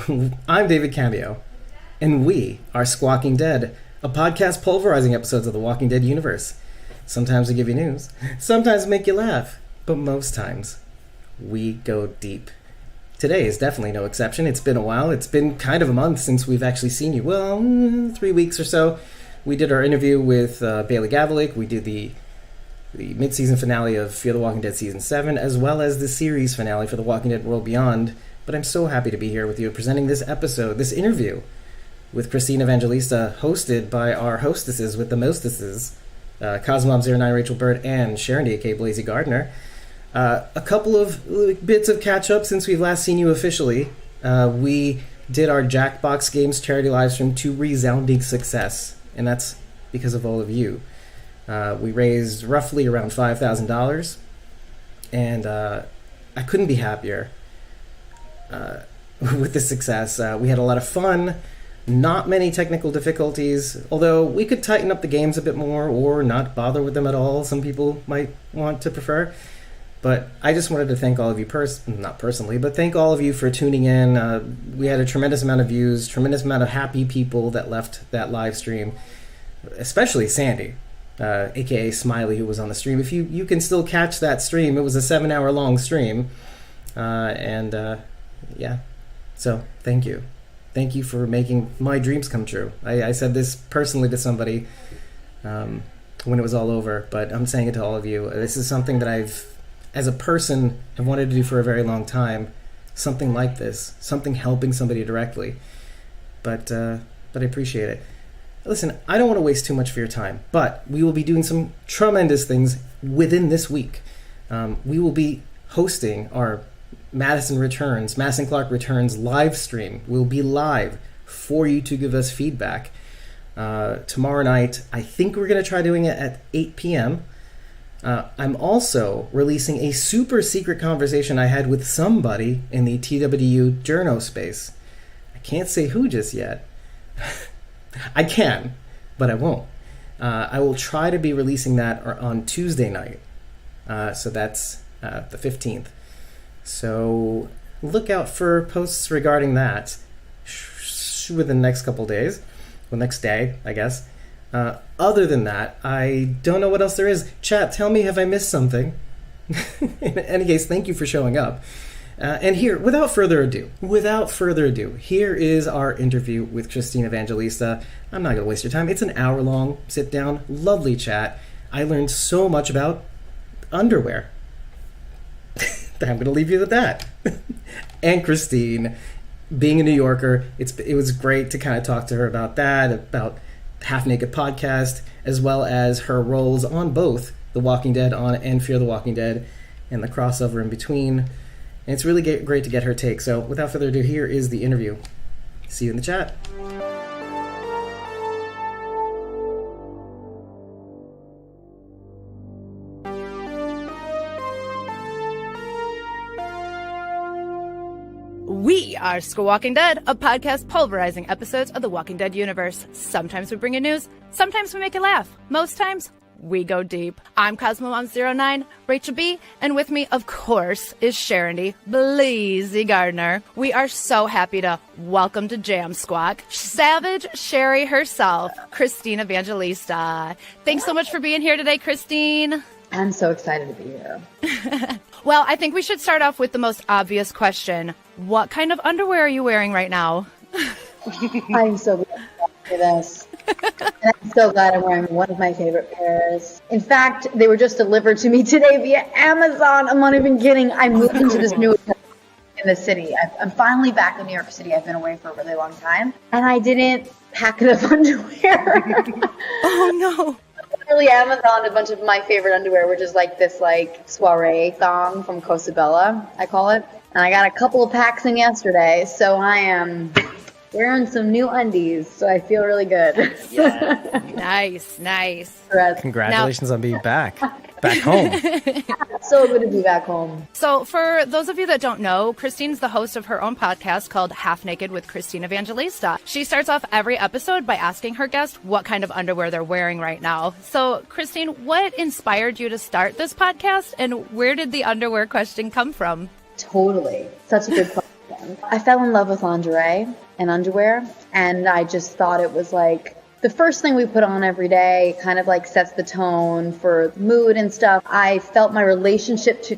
I'm David Cambio, and we are Squawking Dead, a podcast pulverizing episodes of the Walking Dead universe. Sometimes we give you news, sometimes make you laugh, but most times we go deep. Today is definitely no exception. It's been a while. It's been kind of a month since we've actually seen you. Well, 3 weeks or so. We did our interview with Bailey Gavalik. We did the mid-season finale of Fear the Walking Dead Season 7, as well as the series finale for The Walking Dead World Beyond. But I'm so happy to be here with you presenting this episode, this interview with Christine Evangelista, hosted by our hostesses with the mostesses, Cosmom09 Rachel Bird and Sharon D.A.K. Blazy Gardner. A couple of bits of catch-up since we've last seen you officially. We did our Jackbox Games charity live stream to resounding success, and that's because of all of you. We raised roughly around $5,000, and I couldn't be happier with the success. We had a lot of fun, not many technical difficulties, although we could tighten up the games a bit more or not bother with them at all. Some people might want to prefer. But I just wanted to thank all of you, not personally, but thank all of you for tuning in. We had a tremendous amount of views, tremendous amount of happy people that left that live stream, especially Sandy, a.k.a. Smiley, who was on the stream. If you can still catch that stream, it was a 7-hour long stream. Yeah, so thank you. Thank you for making my dreams come true. I said this personally to somebody when it was all over, but I'm saying it to all of you. This is something that I've, as a person, have wanted to do for a very long time. Something like this, something helping somebody directly. But I appreciate it. Listen, I don't want to waste too much of your time, but we will be doing some tremendous things within this week. We will be hosting our Madison Clark Returns live stream. We'll be live for you to give us feedback. Tomorrow night, I think we're going to try doing it at 8 p.m. I'm also releasing a super secret conversation I had with somebody in the TWU journo space. I can't say who just yet. I can, but I won't. I will try to be releasing that on Tuesday night. So that's the 15th. So look out for posts regarding that within the next couple days. Well, next day, I guess. Other than that, I don't know what else there is. Chat, tell me, have I missed something? In any case, thank you for showing up. And here, without further ado, here is our interview with Christine Evangelista. I'm not going to waste your time. It's an hour-long sit-down, lovely chat. I learned so much about underwear. I'm going to leave you with that. And Christine, being a New Yorker, it was great to kind of talk to her about that, about Half Naked Podcast, as well as her roles on both The Walking Dead and Fear the Walking Dead, and the crossover in between. And it's really great to get her take. So without further ado, here is the interview. See you in the chat. We are Squawking Dead, a podcast pulverizing episodes of the Walking Dead universe. Sometimes we bring you news, sometimes we make you laugh. Most times, we go deep. I'm Cosmom09, Rachel B., and with me, of course, is Sharon D. Blazy Gardner. We are so happy to welcome to Jam Squawk Savage Sherry herself, Christine Evangelista. Thanks so much for being here today, Christine. I'm so excited to be here. Well, I think we should start off with the most obvious question. What kind of underwear are you wearing right now? I'm so glad for this. And I'm so glad I'm wearing one of my favorite pairs. In fact, they were just delivered to me today via Amazon. I'm not even kidding. I moved into this new in the city. I'm finally back in New York City. I've been away for a really long time. And I didn't pack enough underwear. Oh, no. Literally Amazon a bunch of my favorite underwear, which is like this soiree thong from Cosabella, I call it. And I got a couple of packs in yesterday, so I am wearing some new undies, so I feel really good. Yeah. Nice. Congratulations on being back home. So good to be back home. So for those of you that don't know, Christine's the host of her own podcast called Half Naked with Christine Evangelista. She starts off every episode by asking her guest what kind of underwear they're wearing right now. So Christine, what inspired you to start this podcast, and where did the underwear question come from? Totally. Such a good question. question. I fell in love with lingerie and underwear, and I just thought it was like the first thing we put on every day kind of like sets the tone for the mood and stuff. I felt my relationship to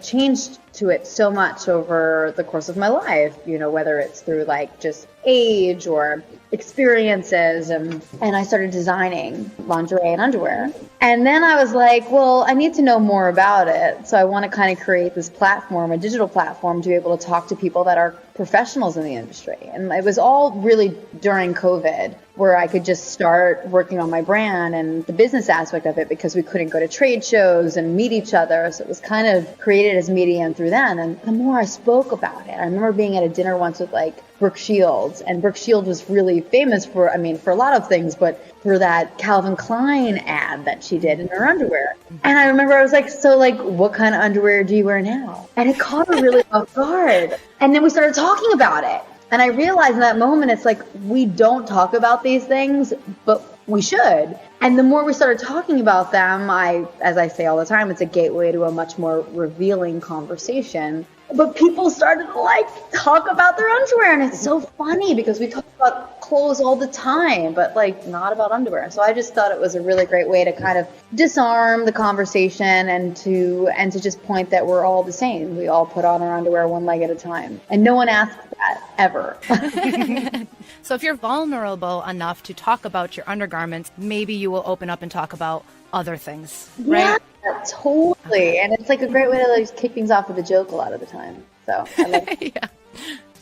changed to it so much over the course of my life, you know, whether it's through like just age or experiences, and I started designing lingerie and underwear. And then I was like, well, I need to know more about it. So I want to kind of create this platform, a digital platform, to be able to talk to people that are professionals in the industry. And it was all really during COVID, where I could just start working on my brand and the business aspect of it, because we couldn't go to trade shows and meet each other. So it was kind of created as medium through then. And the more I spoke about it, I remember being at a dinner once with like Brooke Shields, and Brooke Shields was really famous for a lot of things, but for that Calvin Klein ad that she did in her underwear. And I remember I was like, so like, what kind of underwear do you wear now? And it caught her really off guard. And then we started talking about it. And I realized in that moment, it's like, we don't talk about these things, but we should. And the more we started talking about them, as I say all the time, it's a gateway to a much more revealing conversation. But people started to like talk about their underwear, and it's so funny because we talk about clothes all the time, but like not about underwear. So I just thought it was a really great way to kind of disarm the conversation and to just point that we're all the same. We all put on our underwear one leg at a time, and no one asks that ever. So if you're vulnerable enough to talk about your undergarments, maybe you will open up and talk about other things, right? Yeah, totally. And it's like a great way to like kick things off with a joke a lot of the time. So I love it. Yeah.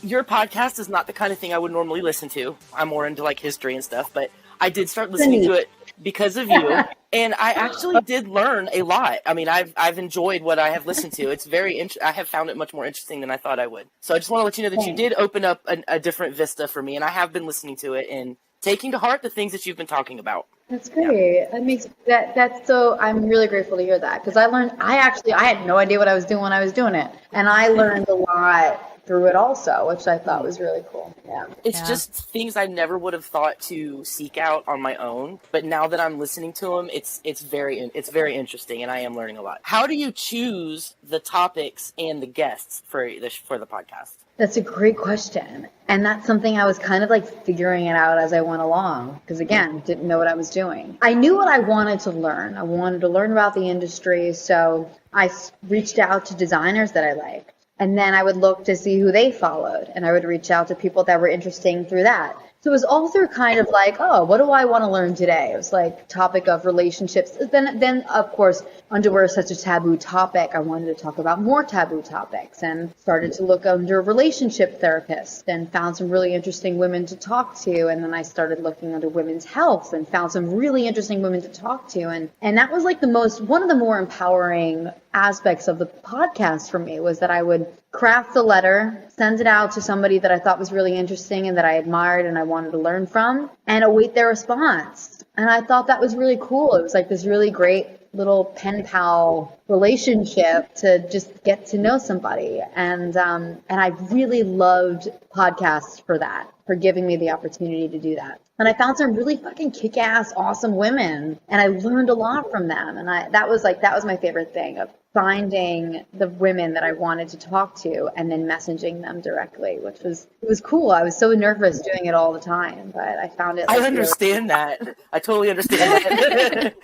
Your podcast is not the kind of thing I would normally listen to. I'm more into like history and stuff, but I did start listening to it because of you, and I actually did learn a lot. I mean, I've enjoyed what I have listened to. It's very I have found it much more interesting than I thought I would. So I just want to let you know that you did open up a different vista for me, and I have been listening to it and taking to heart the things that you've been talking about. That's great. Yeah. That makes that's so. I'm really grateful to hear that, because I had no idea what I was doing when I was doing it, and I learned a lot through it also, which I thought was really cool. Yeah. It's just things I never would have thought to seek out on my own, but now that I'm listening to them, it's very interesting, and I am learning a lot. How do you choose the topics and the guests for the podcast? That's a great question. And that's something I was kind of like figuring it out as I went along, because again, didn't know what I was doing. I knew what I wanted to learn. I wanted to learn about the industry, so I reached out to designers that I liked. And then I would look to see who they followed, and I would reach out to people that were interesting through that. So it was all through kind of like, oh, what do I want to learn today? It was like topic of relationships. Then of course, underwear is such a taboo topic. I wanted to talk about more taboo topics, and started to look under relationship therapists and found some really interesting women to talk to. And then I started looking under women's health and found some really interesting women to talk to. And that was like one of the more empowering aspects of the podcast for me, was that I would craft the letter, send it out to somebody that I thought was really interesting and that I admired and I wanted to learn from, and await their response. And I thought that was really cool. It was like this really great little pen pal relationship to just get to know somebody. And I really loved podcasts for that, for giving me the opportunity to do that. And I found some really fucking kick-ass, awesome women, and I learned a lot from them. And that was my favorite thing, of finding the women that I wanted to talk to and then messaging them directly, it was cool. I was so nervous doing it all the time, but I found it. I understand that. I totally understand that.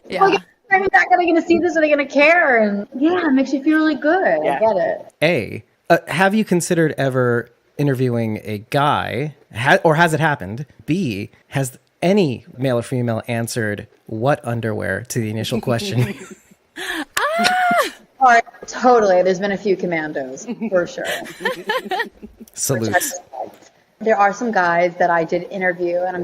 Yeah. Are they going to see this? Are they going to care? And yeah, it makes you feel really good. Yeah. I get it. Have you considered ever interviewing a guy, or has it happened? B, has any male or female answered what underwear to the initial question? Oh, totally. There's been a few commandos, for sure. Salutes. There are some guys that I did interview, and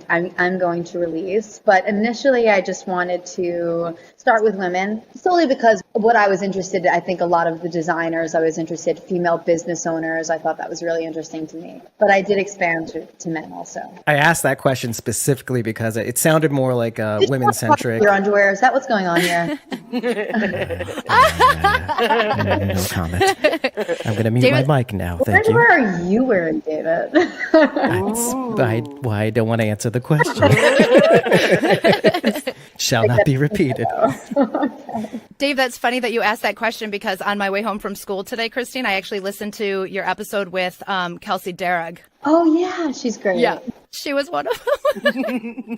I'm going to release. But initially, I just wanted to start with women, solely because what I was interested in, I think a lot of the designers, I was interested, female business owners, I thought that was really interesting to me. But I did expand to men also. I asked that question specifically because it sounded more like women-centric. Your underwear, is that what's going on here? No comment. I'm going to mute David, my mic now. Thank what you. underwear are you wearing, David? I don't want to answer the question. Shall not be repeated. Okay. Dave, that's funny that you asked that question because on my way home from school today, Christine, I actually listened to your episode with Kelsey Darragh. Oh, yeah, she's great. Yeah, she was one of them.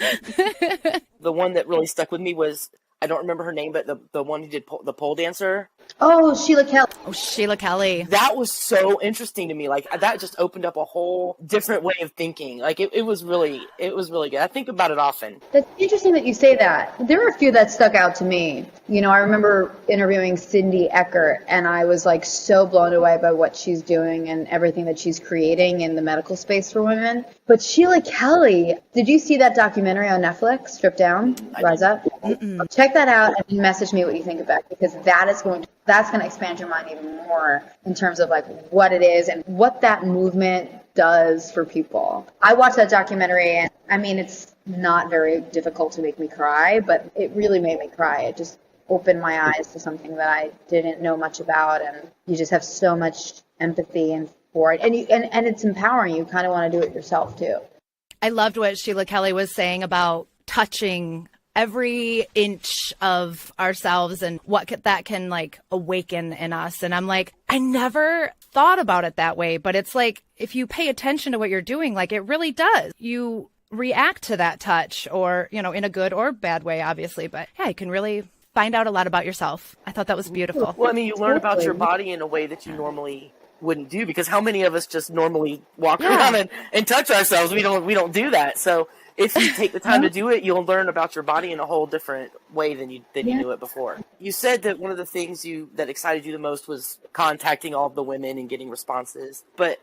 The one that really stuck with me was, I don't remember her name, but the one who did the pole dancer. Oh, Sheila Kelly. Oh, Sheila Kelly. That was so interesting to me. Like, that just opened up a whole different way of thinking. Like, it was really good. I think about it often. That's interesting that you say that. There were a few that stuck out to me. You know, I remember interviewing Cindy Eckert, and I was like so blown away by what she's doing and everything that she's creating in the medical space for women. But Sheila Kelly, did you see that documentary on Netflix, Strip Down, Rise Up? Mm-mm. Check that out and message me what you think about it, because that's going to expand your mind even more in terms of like what it is and what that movement does for people. I watched that documentary, and I mean, it's not very difficult to make me cry, but it really made me cry. It just opened my eyes to something that I didn't know much about, and you just have so much empathy and for it, and it's empowering. You kind of want to do it yourself too. I loved what Sheila Kelly was saying about touching every inch of ourselves and what that can like awaken in us. And I'm like, I never thought about it that way, but it's like, if you pay attention to what you're doing, like it really does. You react to that touch, or, you know, in a good or bad way, obviously, but yeah, you can really find out a lot about yourself. I thought that was beautiful. Well, I mean, you learn about your body in a way that you normally wouldn't do, because how many of us just normally walk around and touch ourselves? We don't do that. So if you take the time to do it, you'll learn about your body in a whole different way than you knew it before. You said that one of the things that excited you the most was contacting all of the women and getting responses. But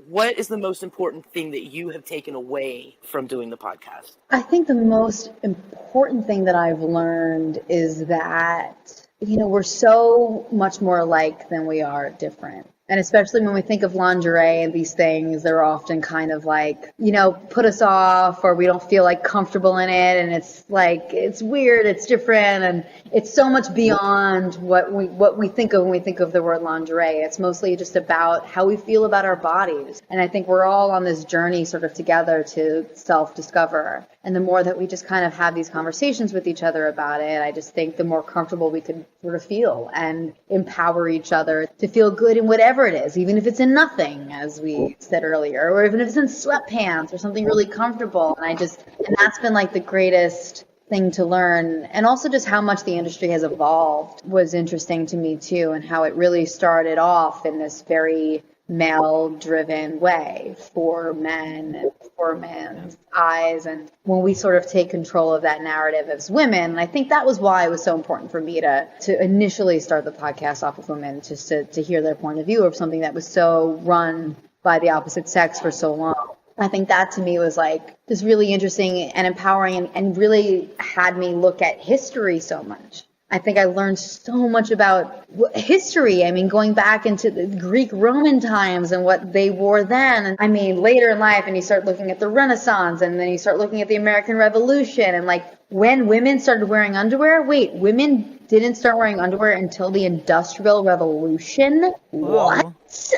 what is the most important thing that you have taken away from doing the podcast? I think the most important thing that I've learned is that, you know, we're so much more alike than we are different. And especially when we think of lingerie and these things, they're often kind of like, you know, put us off, or we don't feel like comfortable in it. And it's like, it's weird, it's different. And it's so much beyond what we think of when we think of the word lingerie. It's mostly just about how we feel about our bodies. And I think we're all on this journey sort of together to self-discover. And the more that we just kind of have these conversations with each other about it, I just think the more comfortable we could sort of feel and empower each other to feel good in whatever it is, even if it's in nothing, as we said earlier, or even if it's in sweatpants or something really comfortable. And that's been like the greatest thing to learn. And also just how much the industry has evolved was interesting to me too, and how it really started off in this very male-driven way for men and for men's eyes. And when we sort of take control of that narrative as women, and I think that was why it was so important for me to initially start the podcast off with women, just to hear their point of view of something that was so run by the opposite sex for so long. I think that to me was like just really interesting and empowering, and really had me look at history so much. I think I learned so much about history. I mean, going back into the Greek Roman times and what they wore then. And I mean, later in life, and you start looking at the Renaissance, and then you start looking at the American Revolution, and like when women started wearing underwear. Wait, women didn't start wearing underwear until the Industrial Revolution? Whoa. What? That's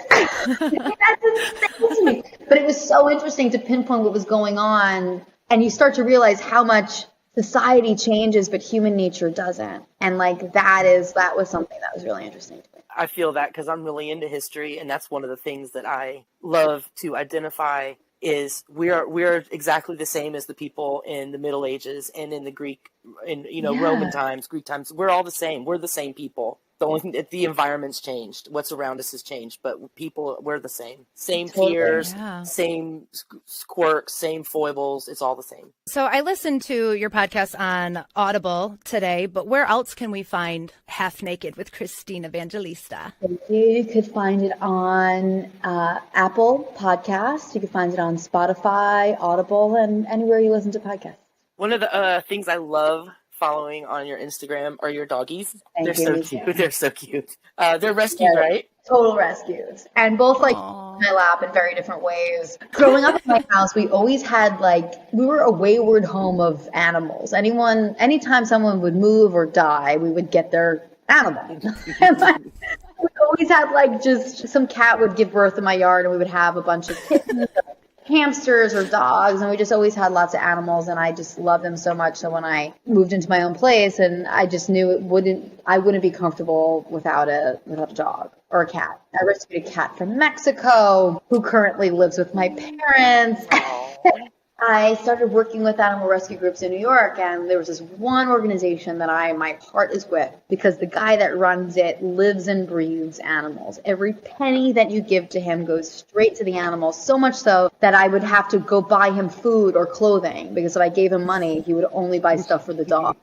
insane to me. But it was so interesting to pinpoint what was going on, and you start to realize how much society changes, but human nature doesn't. And like that was something that was really interesting to me. I feel that because I'm really into history, and that's one of the things that I love to identify is we're exactly the same as the people in the Middle Ages and in the Greek, Roman times, Greek times. We're all the same. We're the same people. The only thing that the environment's changed, what's around us has changed, but people, we're the same. Same fears, same quirks, same foibles. It's all the same. So I listened to your podcast on Audible today, but where else can we find Half Naked with Christine Evangelista? You could find it on Apple Podcasts. You could find it on Spotify, Audible, and anywhere you listen to podcasts. One of the things I love following on your Instagram are your doggies. They're so cute. They're so cute. They're rescues, right? Total rescues. And both like in my lap in very different ways. Growing up in my house, we always had we were a wayward home of animals. Anytime someone would move or die, we would get their animal. We always had just some cat would give birth in my yard, and we would have a bunch of kittens, hamsters or dogs, and we just always had lots of animals, and I just love them so much. So when I moved into my own place, and I just knew I wouldn't be comfortable without a dog or a cat. I rescued a cat from Mexico who currently lives with my parents. I started working with animal rescue groups in New York, and there was this one organization that my heart is with, because the guy that runs it lives and breathes animals. Every penny that you give to him goes straight to the animals, so much so that I would have to go buy him food or clothing, because if I gave him money, he would only buy stuff for the dog.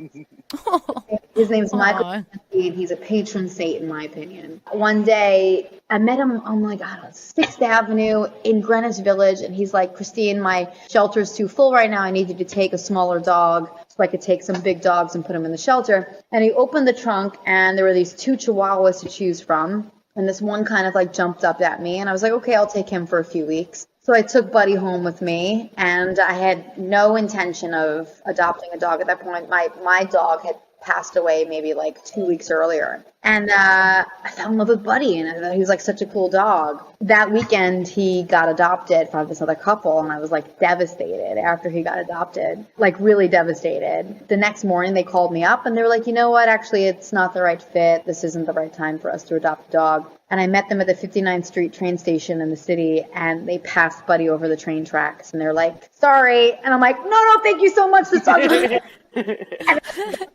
His name's Michael. He's a patron saint, in my opinion. One day, I met him on 6th Avenue in Greenwich Village, and he's like, Christine, my shelter's too full right now. I need you to take a smaller dog so I could take some big dogs and put them in the shelter. And he opened the trunk, and there were these 2 Chihuahuas to choose from. And this one kind of jumped up at me, and I was like, okay, I'll take him for a few weeks. So I took Buddy home with me, and I had no intention of adopting a dog at that point. My dog had passed away maybe 2 weeks earlier. And I fell in love with Buddy, and I thought he was such a cool dog. That weekend, he got adopted from this other couple, and I was devastated after he got adopted, really devastated. The next morning, they called me up, and they were like, you know what, actually, it's not the right fit. This isn't the right time for us to adopt a dog. And I met them at the 59th Street train station in the city, and they passed Buddy over the train tracks, and they're like, sorry. And I'm like, no, thank you so much. This dog is and I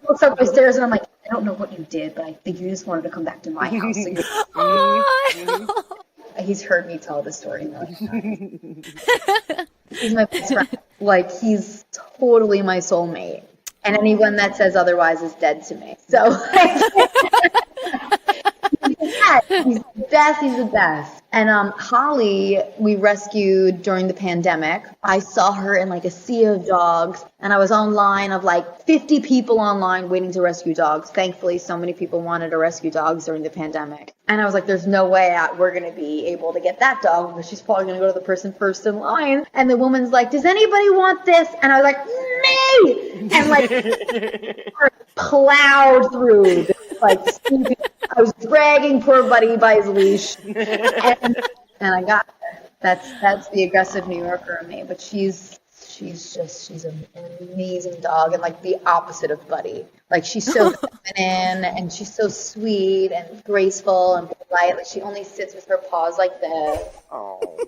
looked up my stairs, and I'm like, I don't know what you did, but I think you just wanted to come back to my house. So he's heard me tell this story. He's my best friend. He's totally my soulmate. And anyone that says otherwise is dead to me. So he's the best. He's the best. And Holly, we rescued during the pandemic. I saw her in a sea of dogs, and I was online of 50 people online waiting to rescue dogs. Thankfully, so many people wanted to rescue dogs during the pandemic. And I was like, there's no way we're going to be able to get that dog, but she's probably going to go to the person first in line. And the woman's like, does anybody want this? And I was like, me! And plowed through this, I was dragging poor Buddy by his leash, and I got her. That's the aggressive New Yorker in me, but she's an amazing dog, and the opposite of Buddy. She's so feminine, and she's so sweet and graceful and polite. She only sits with her paws like this. Oh,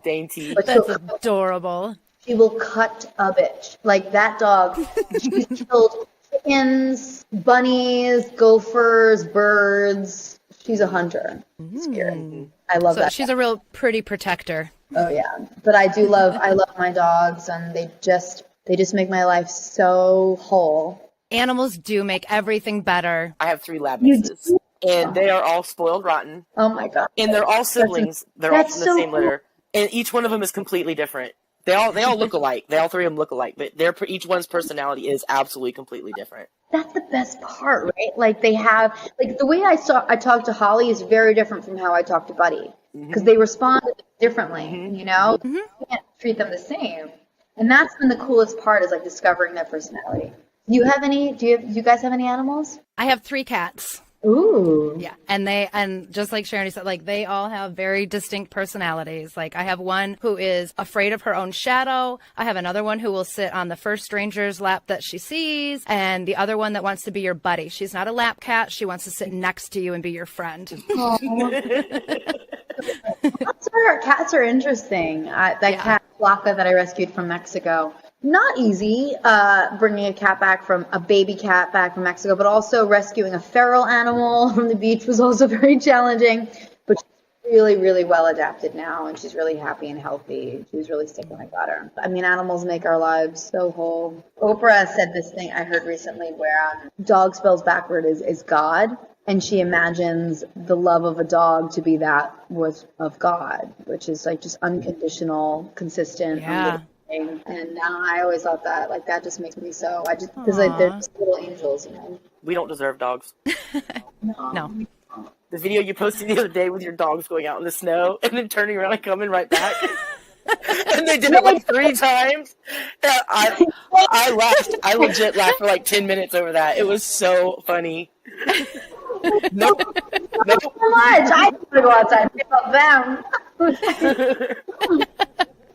dainty. But that's adorable. She will cut a bitch. That dog, she's killed chickens, bunnies, gophers, birds. She's a hunter. Spirit. I love that. She's a real pretty protector. Oh yeah. But I love my dogs, and they just make my life so whole. Animals do make everything better. I have 3 lab mixes, and they are all spoiled rotten. Oh my God. And they're all siblings. They're all from the same litter. And each one of them is completely different. They all look alike. All 3 of them look alike, but each one's personality is absolutely completely different. That's the best part, right? They have the way I talk to Holly is very different from how I talk to Buddy, because they respond differently. You can't treat them the same, and that's been the coolest part, is discovering their personality. Do you guys have any animals? I have 3 cats. Ooh. Yeah. And just like Sharon said, they all have very distinct personalities. I have one who is afraid of her own shadow. I have another one who will sit on the first stranger's lap that she sees. And the other one that wants to be your buddy. She's not a lap cat. She wants to sit next to you and be your friend. Cats are interesting. Cat Flocka that I rescued from Mexico. Not easy, bringing a baby cat back from Mexico, but also rescuing a feral animal from the beach was also very challenging. But she's really, really well adapted now, and she's really happy and healthy. She was really sick when I got her. Animals make our lives so whole. Oprah said this thing I heard recently where dog spells backward is God, and she imagines the love of a dog to be that of God, which is just unconditional, consistent. Yeah. And I always thought that that just makes me so because they're just little angels, We don't deserve dogs. No. The video you posted the other day with your dogs going out in the snow and then turning around and coming right back, and they did it 3 times. I laughed. I legit laughed for 10 minutes over that. It was so funny. Nope. So much. I want to go outside and pick up them.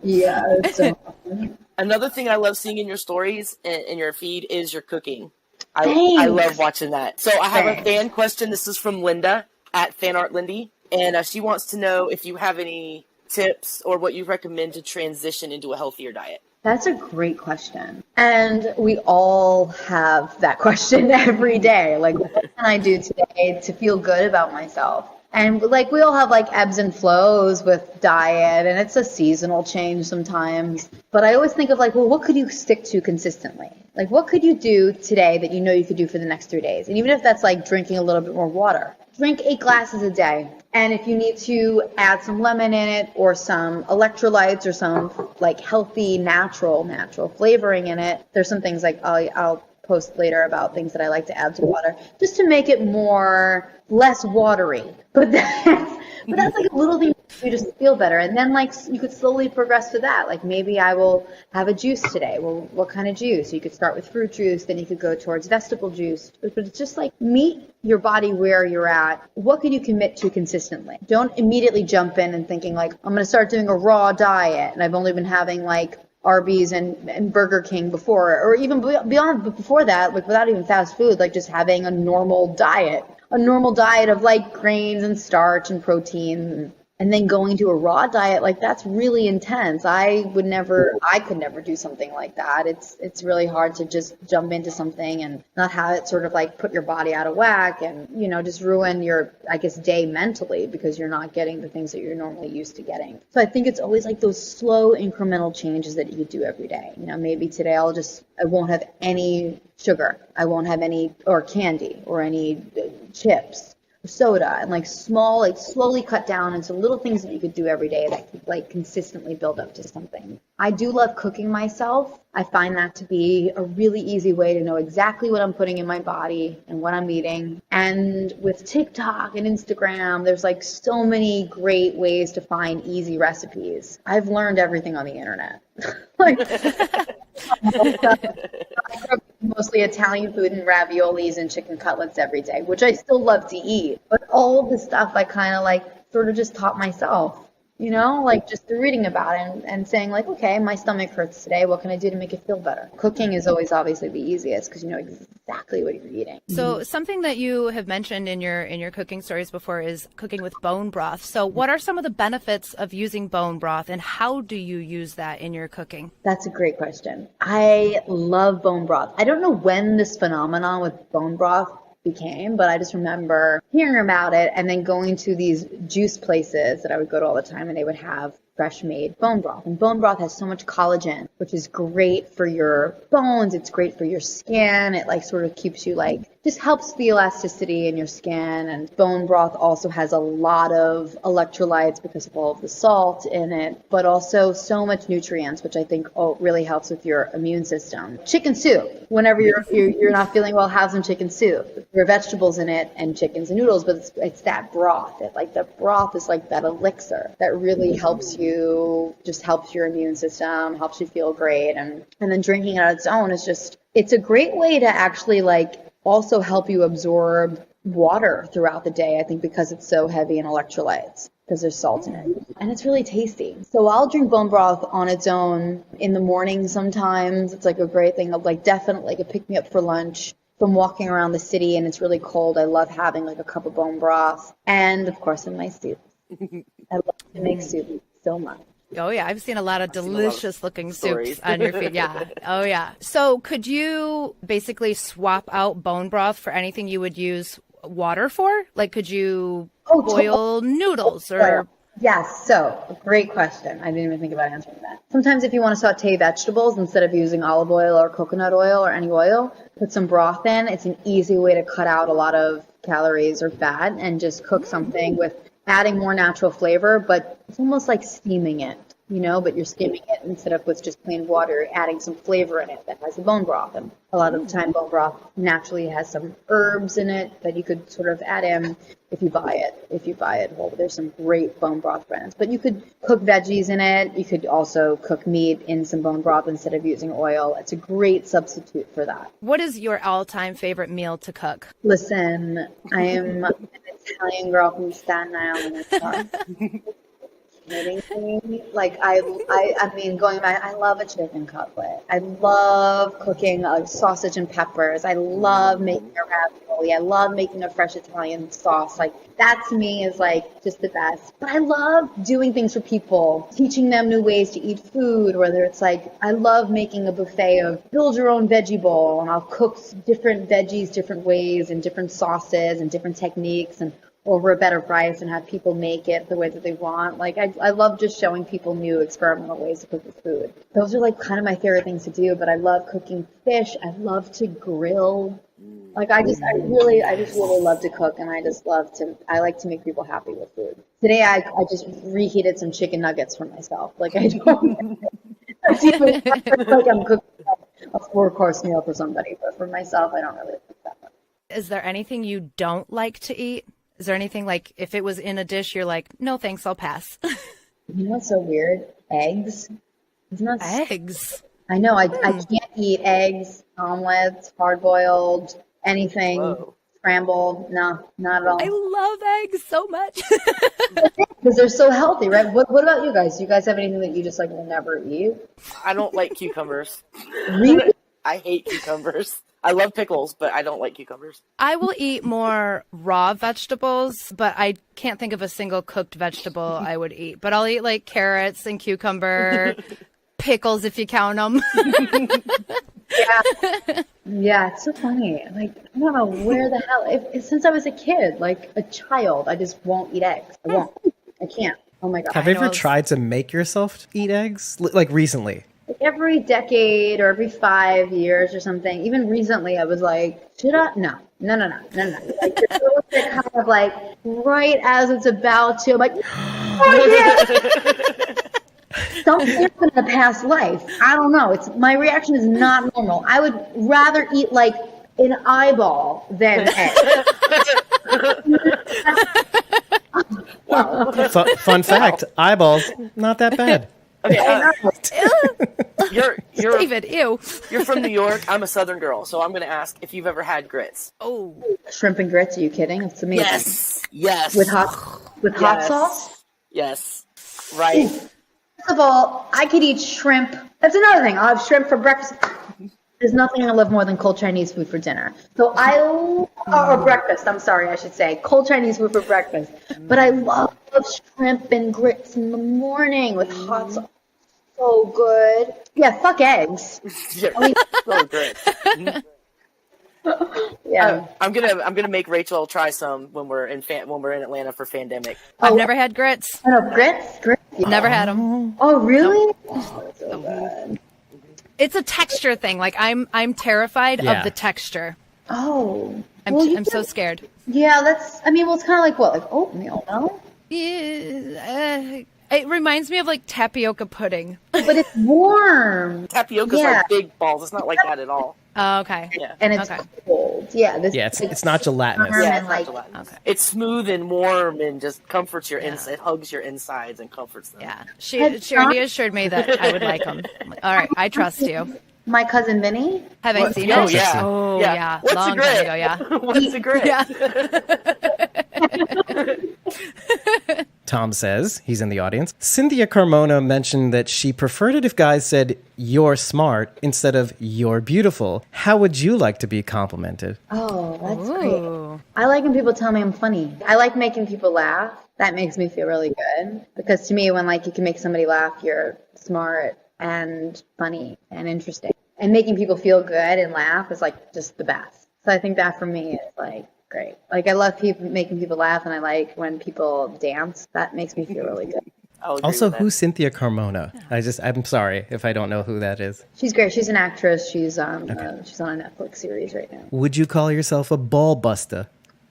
Yeah, it's so Another thing I love seeing in your stories in your feed is your cooking. I Thanks. love watching that. So I have a Thanks. fan question. This is from Linda at FanArtLindy. And she wants to know if you have any tips or what you recommend to transition into a healthier diet. That's a great question. And we all have that question every day. Like, what can I do today to feel good about myself? And like, we all have like ebbs and flows with diet, and it's a seasonal change sometimes. But I always think of like, well, what could you stick to consistently? Like, what could you do today that you know you could do for the next 3 days? And even if that's like drinking a little bit more water, drink 8 glasses a day. And if you need to add some lemon in it or some electrolytes or some like healthy, natural flavoring in it, there's some things like I'll post later about things that I like to add to water just to make it less watery. But that's like a little thing you just feel better. And then like you could slowly progress to that. Like maybe I will have a juice today. Well, what kind of juice? You could start with fruit juice, then you could go towards vegetable juice. But it's just like meet your body where you're at. What can you commit to consistently? Don't immediately jump in and thinking like, I'm going to start doing a raw diet. And I've only been having like Arby's and Burger King before, or even before that, like without even fast food, like just having a normal diet of like grains and starch and protein, and then going to a raw diet, like that's really intense. I could never do something like that. It's really hard to just jump into something and not have it sort of like put your body out of whack and, just ruin your, I guess, day mentally because you're not getting the things that you're normally used to getting. So I think it's always like those slow incremental changes that you do every day. Maybe today I won't have any sugar. I won't have any or candy or any chips. Soda, and like slowly cut down into little things that you could do every day that could like consistently build up to something. I do love cooking myself. I find that to be a really easy way to know exactly what I'm putting in my body and what I'm eating. And with TikTok and Instagram, there's like so many great ways to find easy recipes. I've learned everything on the internet. Like I grew up mostly Italian food and raviolis and chicken cutlets every day, which I still love to eat. But all of the stuff I kind of like sort of just taught myself, like just through reading about it and saying like, okay, my stomach hurts today. What can I do to make it feel better? Cooking is always obviously the easiest because you know exactly what you're eating. So something that you have mentioned in your cooking stories before is cooking with bone broth. So what are some of the benefits of using bone broth and how do you use that in your cooking? That's a great question. I love bone broth. I don't know when this phenomenon with bone broth became, but I just remember hearing about it and then going to these juice places that I would go to all the time and they would have fresh made bone broth. And bone broth has so much collagen, which is great for your bones. It's great for your skin. It like sort of keeps you like, just helps the elasticity in your skin. And bone broth also has a lot of electrolytes because of all of the salt in it, but also so much nutrients, which I think really helps with your immune system. Chicken soup, whenever you're not feeling well, have some chicken soup. There are vegetables in it and chickens and noodles, but it's that broth. The broth is like that elixir that really helps your immune system, helps you feel great. And then drinking it on its own it's a great way to actually like also help you absorb water throughout the day, I think, because it's so heavy in electrolytes, because there's salt in it. And it's really tasty. So I'll drink bone broth on its own in the morning sometimes. It's like a great thing of like definitely like a pick me up for lunch. If I'm walking around the city and it's really cold, I love having like a cup of bone broth. And of course in my soup. I love to make soup so much. Oh, yeah. I've seen a lot of delicious looking soups on your feed. Yeah. Oh, yeah. So could you basically swap out bone broth for anything you would use water for? Like, could you boil noodles or? Yes. So great question. I didn't even think about answering that. Sometimes if you want to saute vegetables, instead of using olive oil or coconut oil or any oil, put some broth in. It's an easy way to cut out a lot of calories or fat and just cook something with adding more natural flavor, but it's almost like steaming it, but you're steaming it instead of with just plain water, adding some flavor in it that has the bone broth. And a lot of the time, bone broth naturally has some herbs in it that you could sort of add in if you buy it whole. There's some great bone broth brands, but you could cook veggies in it. You could also cook meat in some bone broth instead of using oil. It's a great substitute for that. What is your all-time favorite meal to cook? Listen, I am an Italian girl from Staten Island. fascinating to me. Like I mean, going back, I love a chicken cutlet. I love cooking sausage and peppers. I love making a ravioli. I love making a fresh Italian sauce. Like that to me is like just the best. But I love doing things for people, teaching them new ways to eat food. Whether it's like I love making a buffet of build your own veggie bowl, and I'll cook different veggies different ways and different sauces and different techniques and over a better price and have people make it the way that they want. Like I love just showing people new experimental ways to cook with food. Those are like kind of my favorite things to do, but I love cooking fish. I love to grill. Like I just really love to cook, and I like to make people happy with food. Today I just reheated some chicken nuggets for myself. Like I don't it's even like I'm cooking a 4-course meal for somebody, but for myself I don't really cook that much. Is there anything you don't like to eat? Is there anything like if it was in a dish, you're like, no, thanks, I'll pass? You know what's so weird? Eggs. Isn't that Eggs? I know. I can't eat eggs, omelets, hard-boiled, anything, scrambled. No, not at all. I love eggs so much. Because they're so healthy, right? What about you guys? Do you guys have anything that you just like will never eat? I don't like cucumbers. Really? I hate cucumbers. I love pickles, but I don't like cucumbers. I will eat more raw vegetables, but I can't think of a single cooked vegetable I would eat. But I'll eat like carrots and cucumber, pickles if you count them. Yeah, it's so funny. Like, I don't know where the hell, since I was a kid, like a child, I just won't eat eggs. I won't. I can't. Oh my God. Have you ever tried to make yourself eat eggs? Like recently? Like every decade or every 5 years or something. Even recently, I was like, should I? No. Like, you're kind of like, right as it's about to, I'm like, oh yeah. Something happened in a past life. I don't know. My reaction is not normal. I would rather eat like an eyeball than egg. Wow. Fun fact, eyeballs, not that bad. Okay, you're David, ew. You're from New York. I'm a Southern girl, so I'm going to ask if you've ever had grits. Oh, Shrimp and grits? Are you kidding? It's amazing. Yes. With hot sauce? Yes. Right. First of all, I could eat shrimp. That's another thing. I'll have shrimp for breakfast. There's nothing I love more than cold Chinese food for dinner. So or breakfast, I'm sorry, I should say. Cold Chinese food for breakfast. But I love shrimp and grits in the morning with hot sauce. So good. Yeah, fuck eggs. Yeah, so good. Yeah. I'm gonna make Rachel try some when we're in Atlanta for Fandemic. I've never had grits. I know, grits? Yeah. Never had them. Oh, really? Oh, that's so good. It's a texture thing. Like I'm terrified of the texture. Oh. I'm so scared. Yeah, it's kind of like what? Like oatmeal, no? Yeah, it reminds me of like tapioca pudding. But it's warm. Tapioca's like big balls. It's not like that at all. Oh, okay. Yeah. And it's cold. Yeah. It's not gelatinous. Yeah, it's like, Okay. It's smooth and warm and just comforts your insides. It hugs your insides and comforts them. Yeah. She already assured me that I would like them. All right. I trust you. my cousin Vinny. Have I seen Oh, it? yeah. Oh, Yeah. yeah. What's Long a grit? time ago, yeah. What's a grit? Yeah. Tom says, he's in the audience, Cynthia Carmona mentioned that she preferred it if guys said, "You're smart," instead of "You're beautiful." How would you like to be complimented? Oh, that's Ooh. great. I like when people tell me I'm funny. I like making people laugh. That makes me feel really good. Because to me, when like you can make somebody laugh, you're smart and funny and interesting. And making people feel good and laugh is like just the best. So I think that for me is like great. Like I love making people laugh, and I like when people dance. That makes me feel really good. Also, who's Cynthia Carmona? I'm sorry if I don't know who that is. She's great. She's an actress. She's on a Netflix series right now. Would you call yourself a ball buster?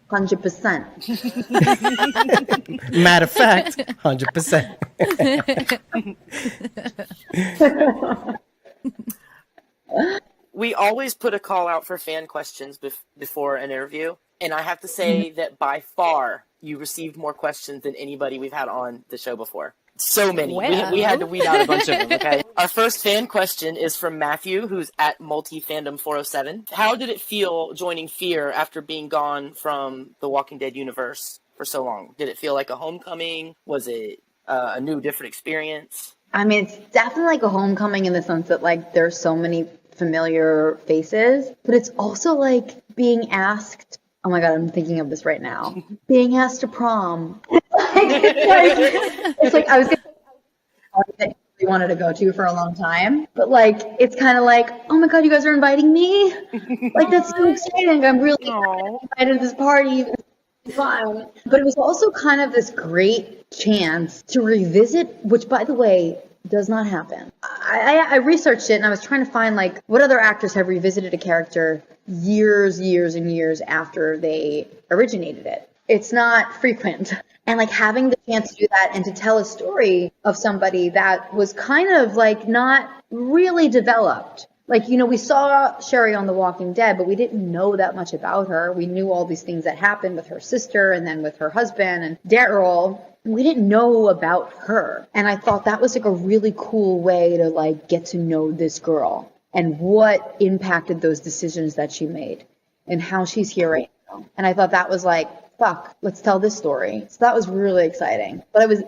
100%. Matter of fact, 100%. We always put a call out for fan questions before an interview. And I have to say that by far, you received more questions than anybody we've had on the show before. So many. Wow. We had to weed out a bunch of them, okay? Our first fan question is from Matthew, who's at multifandom407. How did it feel joining Fear after being gone from the Walking Dead universe for so long? Did it feel like a homecoming? Was it a new, different experience? I mean, it's definitely like a homecoming in the sense that like there's so many familiar faces, but it's also like being asked. Oh my God, I'm thinking of this right now. Being asked to prom. It's like I was that we wanted to go to for a long time, but like it's kind of like, oh my God, you guys are inviting me. Like that's so exciting. I'm really invited to this party. It's fun. But it was also kind of this great chance to revisit, which by the way does not happen. I researched it and I was trying to find like what other actors have revisited a character years and years after they originated it. It's not frequent. And like having the chance to do that and to tell a story of somebody that was kind of like not really developed. Like, you know, we saw Sherry on The Walking Dead, but we didn't know that much about her. We knew all these things that happened with her sister and then with her husband and Daryl. We didn't know about her. And I thought that was like a really cool way to like get to know this girl and what impacted those decisions that she made and how she's here right now. And I thought that was like, fuck, let's tell this story. So that was really exciting. But I was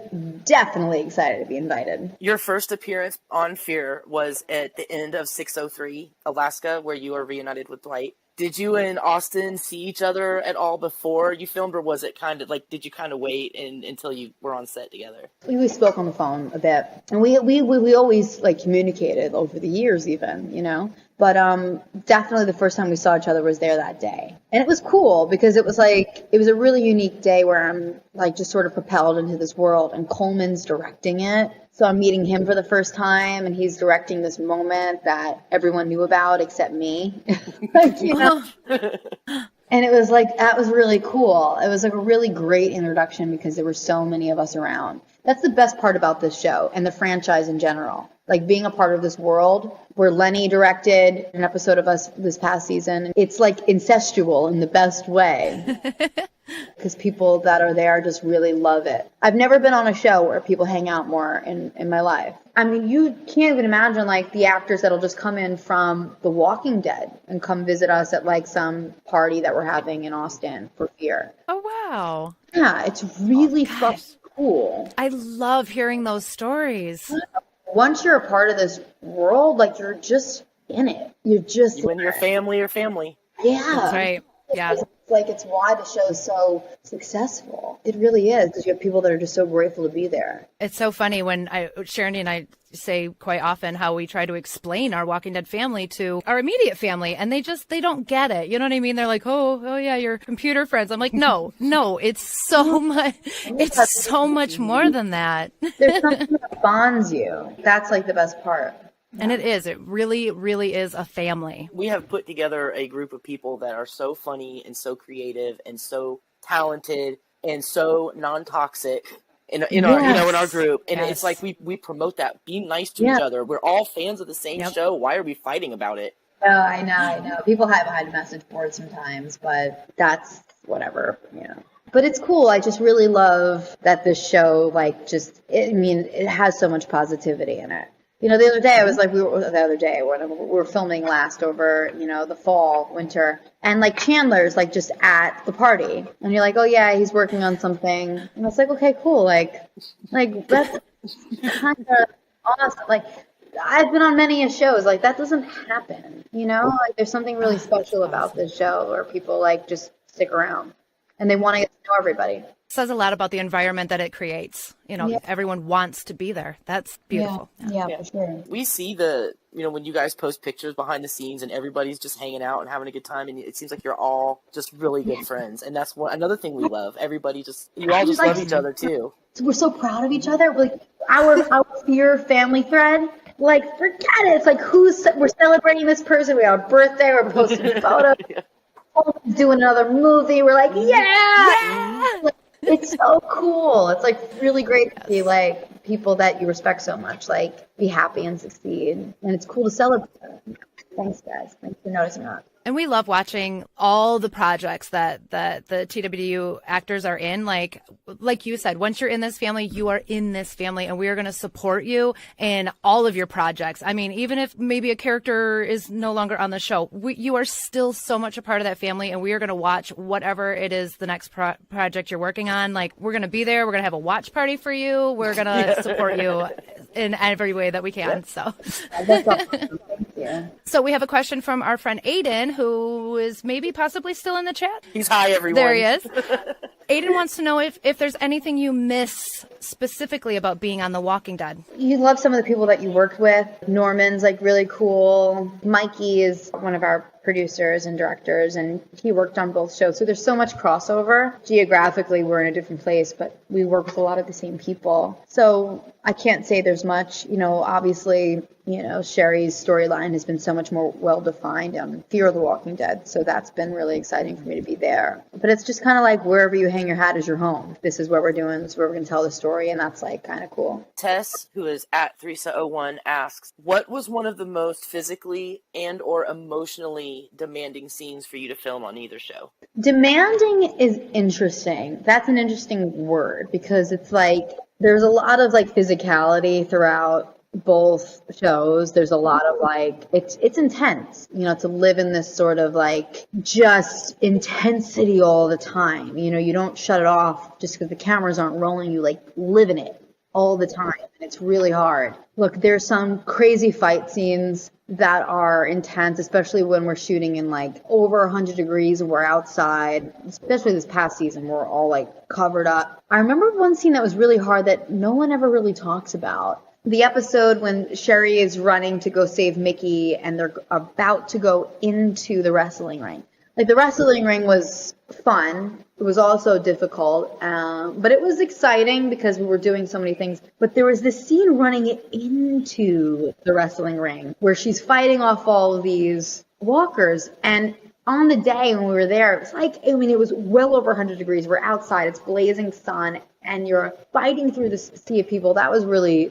definitely excited to be invited. Your first appearance on Fear was at the end of 603, Alaska, where you were reunited with Dwight. Did you and Austin see each other at all before you filmed, or was it kind of like, did you kind of wait until you were on set together? We spoke on the phone a bit, and we always like communicated over the years even, you know. But definitely the first time we saw each other was there that day. And it was cool because it was a really unique day where I'm like just sort of propelled into this world and Coleman's directing it. So I'm meeting him for the first time and he's directing this moment that everyone knew about except me. Like, you know. And it was like, that was really cool. It was like a really great introduction because there were so many of us around. That's the best part about this show and the franchise in general. Like being a part of this world where Lenny directed an episode of us this past season. It's like incestual in the best way because people that are there just really love it. I've never been on a show where people hang out more in my life. I mean, you can't even imagine like the actors that'll just come in from The Walking Dead and come visit us at like some party that we're having in Austin for Fear. Oh, wow. Yeah, it's really fucking cool. I love hearing those stories. Once you're a part of this world, like you're just in it. You're just you and your family are family. Yeah. That's right. Yeah. It's why the show is so successful. It really is because you have people that are just so grateful to be there. It's so funny when Sharon and I say quite often how we try to explain our Walking Dead family to our immediate family, and they don't get it. You know what I mean? They're like, oh yeah, your computer friends. I'm like, no, it's so much. It's so much more than that. There's something that bonds you. That's like the best part. And it is. It really, really is a family. We have put together a group of people that are so funny and so creative and so talented and so non-toxic in our group. And it's like we promote that. Be nice to each other. We're all fans of the same show. Why are we fighting about it? Oh, I know. People hide behind message boards sometimes, but that's whatever, you know. But it's cool. I just really love that this show, it has so much positivity in it. You know, the other day when we were filming last over, you know, the fall, winter, and like Chandler's like just at the party, and you're like, oh yeah, he's working on something, and it's like, okay, cool, like that's kind of awesome. Like I've been on many shows, like that doesn't happen, you know, like there's something really special about this show where people like just stick around and they want to get to know everybody. Says a lot about the environment that it creates. You know, everyone wants to be there. That's beautiful. Yeah, for sure. We see when you guys post pictures behind the scenes and everybody's just hanging out and having a good time, and it seems like you're all just really good friends. And that's another thing we love. Everybody you all just love each other too. We're so proud of each other. Like our Fear family thread, like forget it. It's like we're celebrating this person. We have a birthday. We're posting photos. Doing another movie. We're like, yeah! Like, it's so cool. It's like really great to see like people that you respect so much like be happy and succeed, and it's cool to celebrate. Thanks, guys. Thanks for noticing that. And we love watching all the projects that the TWU actors are in. Like you said, once you're in this family, you are in this family, and we are going to support you in all of your projects. I mean, even if maybe a character is no longer on the show, you are still so much a part of that family, and we are going to watch whatever it is the next project you're working on. Like, we're going to be there. We're going to have a watch party for you. We're going to support you in every way that we can. So. That's awesome. Thank you. So we have a question from our friend Aiden, who is maybe possibly still in the chat. He's high, everyone. There he is. Aiden wants to know if there's anything you miss specifically about being on The Walking Dead. You love some of the people that you worked with. Norman's like really cool. Mikey is one of our producers and directors, and he worked on both shows. So there's so much crossover. Geographically, we're in a different place, but we work with a lot of the same people. So I can't say there's much, obviously, Sherry's storyline has been so much more well-defined on Fear of the Walking Dead. So that's been really exciting for me to be there. But it's just kind of like wherever you hang your hat is your home. This is what we're doing. This is where we're going to tell the story. And that's like kind of cool. Tess, who is at Theresa01, asks, what was one of the most physically and or emotionally demanding scenes for you to film on either show? Demanding is interesting. That's an interesting word because it's like there's a lot of like physicality throughout both shows. There's a lot of like it's intense, to live in this sort of like just intensity all the time. You don't shut it off just because the cameras aren't rolling. You like live in it all the time, and it's really hard. Look, there's some crazy fight scenes that are intense, especially when we're shooting in like over 100 degrees and we're outside, especially this past season, we're all like covered up. I remember one scene that was really hard that no one ever really talks about. The episode when Sherry is running to go save Mickey and they're about to go into the wrestling ring. Like, the wrestling ring was fun. It was also difficult, but it was exciting because we were doing so many things. But there was this scene running into the wrestling ring where she's fighting off all of these walkers. And on the day when we were there, it was like, it was well over 100 degrees. We're outside. It's blazing sun. And you're fighting through this sea of people. That was really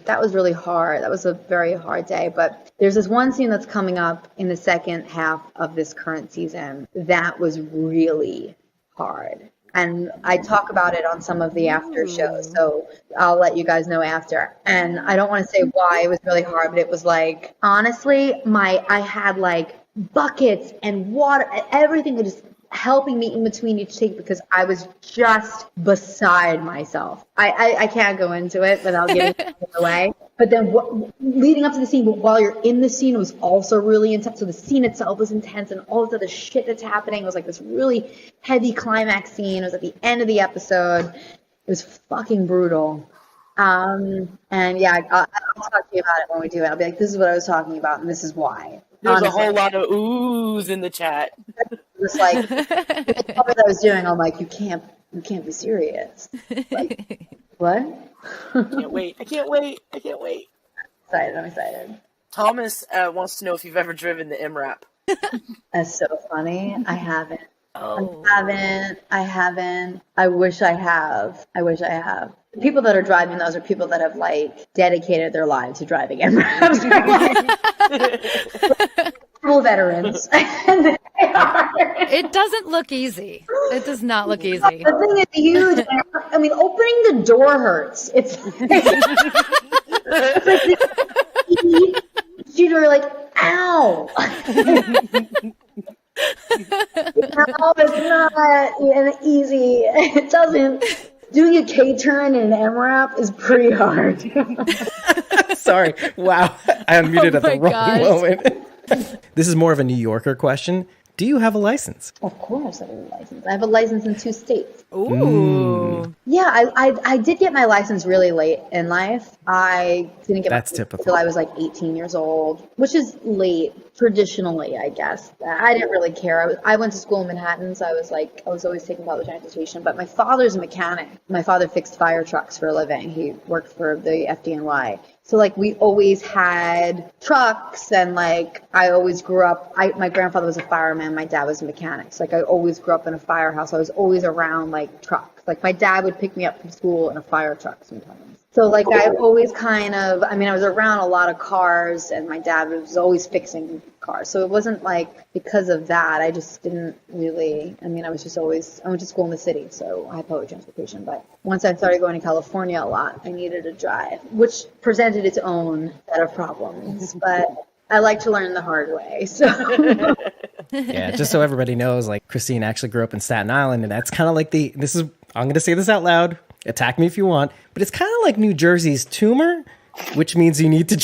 hard. That was a very hard day. But there's this one scene that's coming up in the second half of this current season that was really hard. And I talk about it on some of the after shows, so I'll let you guys know after. And I don't want to say why it was really hard, but it was like, honestly, I had like buckets and water, everything was just helping me in between each take because I was just beside myself. I can't go into it without giving it away. But then leading up to the scene, but while you're in the scene, it was also really intense. So the scene itself was intense, and all of the other shit that's happening. It was like this really heavy climax scene. It was at the end of the episode. It was fucking brutal. And yeah, I'll talk to you about it when we do it. I'll be like, this is what I was talking about, and this is why. There's a whole lot of oohs in the chat. Just like what I was doing, I'm like, you can't be serious. Like, what? I can't wait. I'm excited. Thomas wants to know if you've ever driven the MRAP. That's so funny. I haven't. Oh. I haven't. I wish I have. The people that are driving those are people that have like dedicated their lives to driving MRAPs. Full veterans. It doesn't look easy. It does not look easy. The thing is huge. I mean, opening the door hurts. It's like you're like, ow. No, it's not easy. It doesn't. Doing a K-turn in an MRAP is pretty hard. Sorry. Wow. I unmuted at the wrong gosh. moment. This is more of a New Yorker question. Do you have a license? Of course I have a license. I have a license in 2 states. Ooh. Yeah, I did get my license really late in life. I didn't get That's my typical. until I was like 18 years old, which is late traditionally, I guess. I didn't really care. I went to school in Manhattan, so I was always taking public transportation. But my father's a mechanic. My father fixed fire trucks for a living. He worked for the FDNY. So like we always had trucks, and like I always grew up. My grandfather was a fireman. My dad was a mechanic. So like I always grew up in a firehouse. I was always around like trucks. Like my dad would pick me up from school in a fire truck sometimes. So like I always I was around a lot of cars, and my dad was always fixing car. So it wasn't like because of that. I just didn't really, I mean, I went to school in the city, so I had public transportation. But once I started going to California a lot, I needed a drive, which presented its own set of problems. But I like to learn the hard way. So Yeah, just so everybody knows, like Christine actually grew up in Staten Island, and that's kind of like I'm going to say this out loud. Attack me if you want, but it's kind of like New Jersey's tumor, which means you need to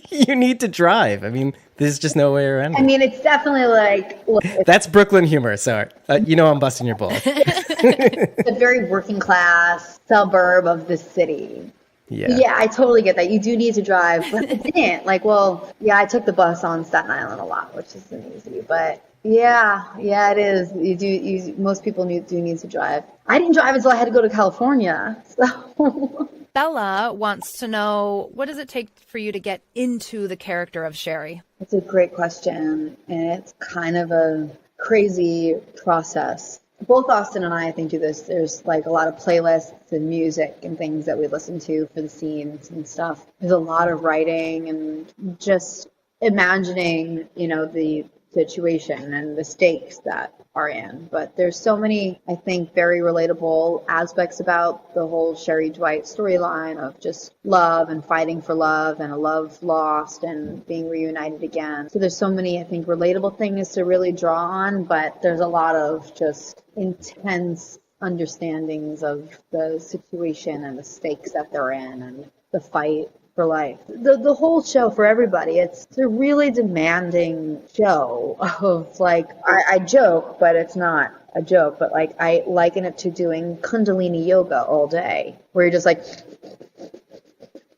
you need to drive. I mean, there's just no way around it. I mean, it's definitely like That's Brooklyn humor. Sorry, I'm busting your balls. it's a very working class suburb of the city. Yeah, I totally get that. You do need to drive, but I didn't. I took the bus on Staten Island a lot, which isn't easy, but yeah, it is. Most people do need to drive. I didn't drive until I had to go to California. So Bella wants to know, what does it take for you to get into the character of Sherry? it's a great question, and it's kind of a crazy process. Both Austin and I think do this. There's like a lot of playlists and music and things that we listen to for the scenes and stuff. There's a lot of writing and just imagining, the situation and the stakes that are in. But there's so many, I think, very relatable aspects about the whole Sherry Dwight storyline of just love and fighting for love and a love lost and being reunited again. So there's so many, I think, relatable things to really draw on, but there's a lot of just intense understandings of the situation and the stakes that they're in and the fight for life. The whole show for everybody, it's a really demanding show of I joke, but it's not a joke, but I liken it to doing Kundalini yoga all day, where you're just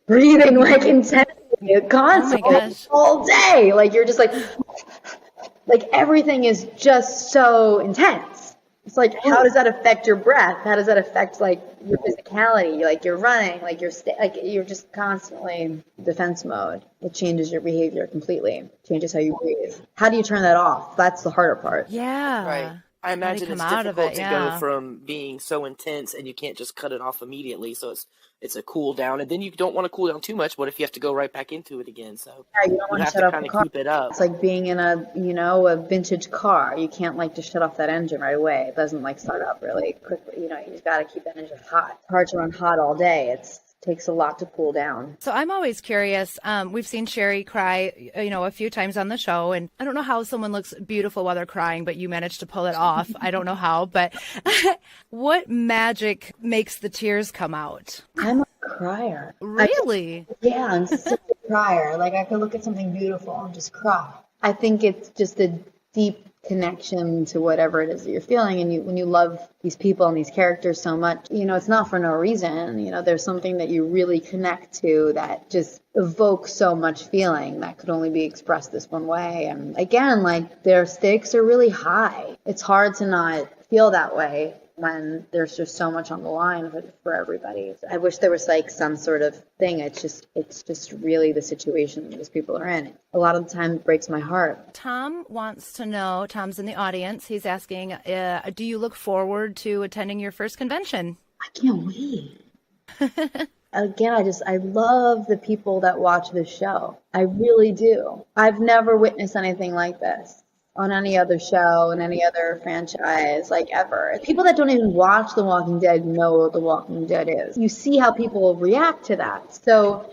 breathing intensely, constantly, all day. You're just everything is just so intense. It's how does that affect your breath? How does that affect your physicality? You're running, you're just constantly defense mode. It changes your behavior completely. Changes how you breathe. How do you turn that off? That's the harder part. Yeah. Right. I imagine it's difficult to go from being so intense and you can't just cut it off immediately. So it's a cool down, and then you don't want to cool down too much. What if you have to go right back into it again? So you don't want to shut off the car. Keep it up. It's like being in a vintage car. You can't just shut off that engine right away. It doesn't start up really quickly. You've got to keep that engine hot. It's hard to run hot all day. It takes a lot to cool down. So I'm always curious. We've seen Sherry cry, a few times on the show, and I don't know how someone looks beautiful while they're crying, but you managed to pull it off. I don't know how, but what magic makes the tears come out? I'm a crier. Really? I'm such a crier. I could look at something beautiful and just cry. I think it's just a deep connection to whatever it is that you're feeling, and when you love these people and these characters so much, it's not for no reason. There's something that you really connect to that just evokes so much feeling that could only be expressed this one way. And again, their stakes are really high. It's hard to not feel that way when there's just so much on the line for everybody. I wish there was some sort of thing. It's just really the situation these people are in. A lot of the time it breaks my heart. Tom wants to know, Tom's in the audience, he's asking, do you look forward to attending your first convention? I can't wait. Again, I love the people that watch this show. I really do. I've never witnessed anything like this on any other show and any other franchise, ever. People that don't even watch The Walking Dead know what The Walking Dead is. You see how people react to that. So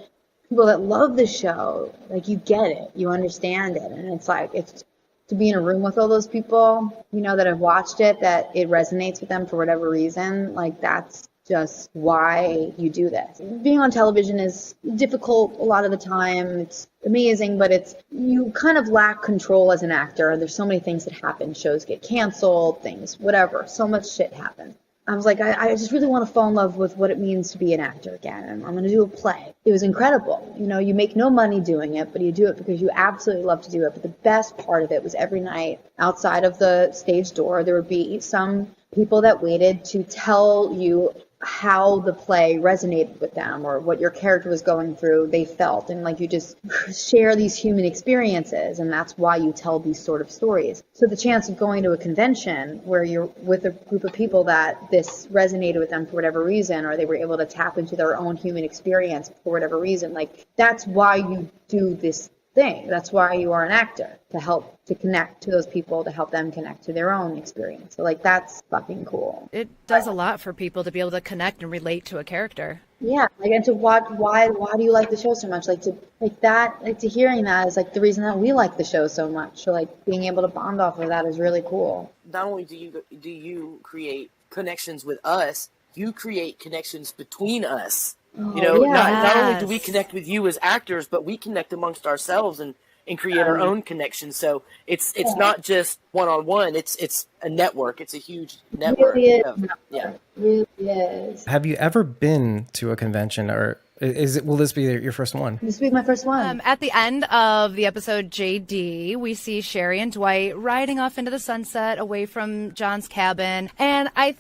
people that love the show, you get it, you understand it, and it's to be in a room with all those people, that have watched it, that it resonates with them for whatever reason, that's just why you do this. Being on television is difficult a lot of the time. It's amazing, but you kind of lack control as an actor. There's so many things that happen. Shows get canceled, things, whatever. So much shit happens. I was I just really want to fall in love with what it means to be an actor again. And I'm going to do a play. It was incredible. You make no money doing it, but you do it because you absolutely love to do it. But the best part of it was every night outside of the stage door, there would be some people that waited to tell you how the play resonated with them or what your character was going through, they felt. And you just share these human experiences, and that's why you tell these sort of stories. So the chance of going to a convention where you're with a group of people that this resonated with them for whatever reason, or they were able to tap into their own human experience for whatever reason, that's why you do this thing. That's why you are an actor, to help to connect to those people, to help them connect to their own experience. So like that's fucking cool. It does a lot for people to be able to connect and relate to a character. Yeah, like and to watch why do you like the show so much? Like to like that like to hearing that is like the reason that we like the show so much. So like being able to bond off of that is really cool. Not only do you create connections with us, you create connections between us. You know, not only do we connect with you as actors, but we connect amongst ourselves and create our own connections. So it's not just one-on-one. It's a network. It's a huge network. Really Yeah. It really is. Have you ever been to a convention, or will this be your first one? This will be my first one. At the end of the episode JD, we see Sherry and Dwight riding off into the sunset away from John's cabin. And I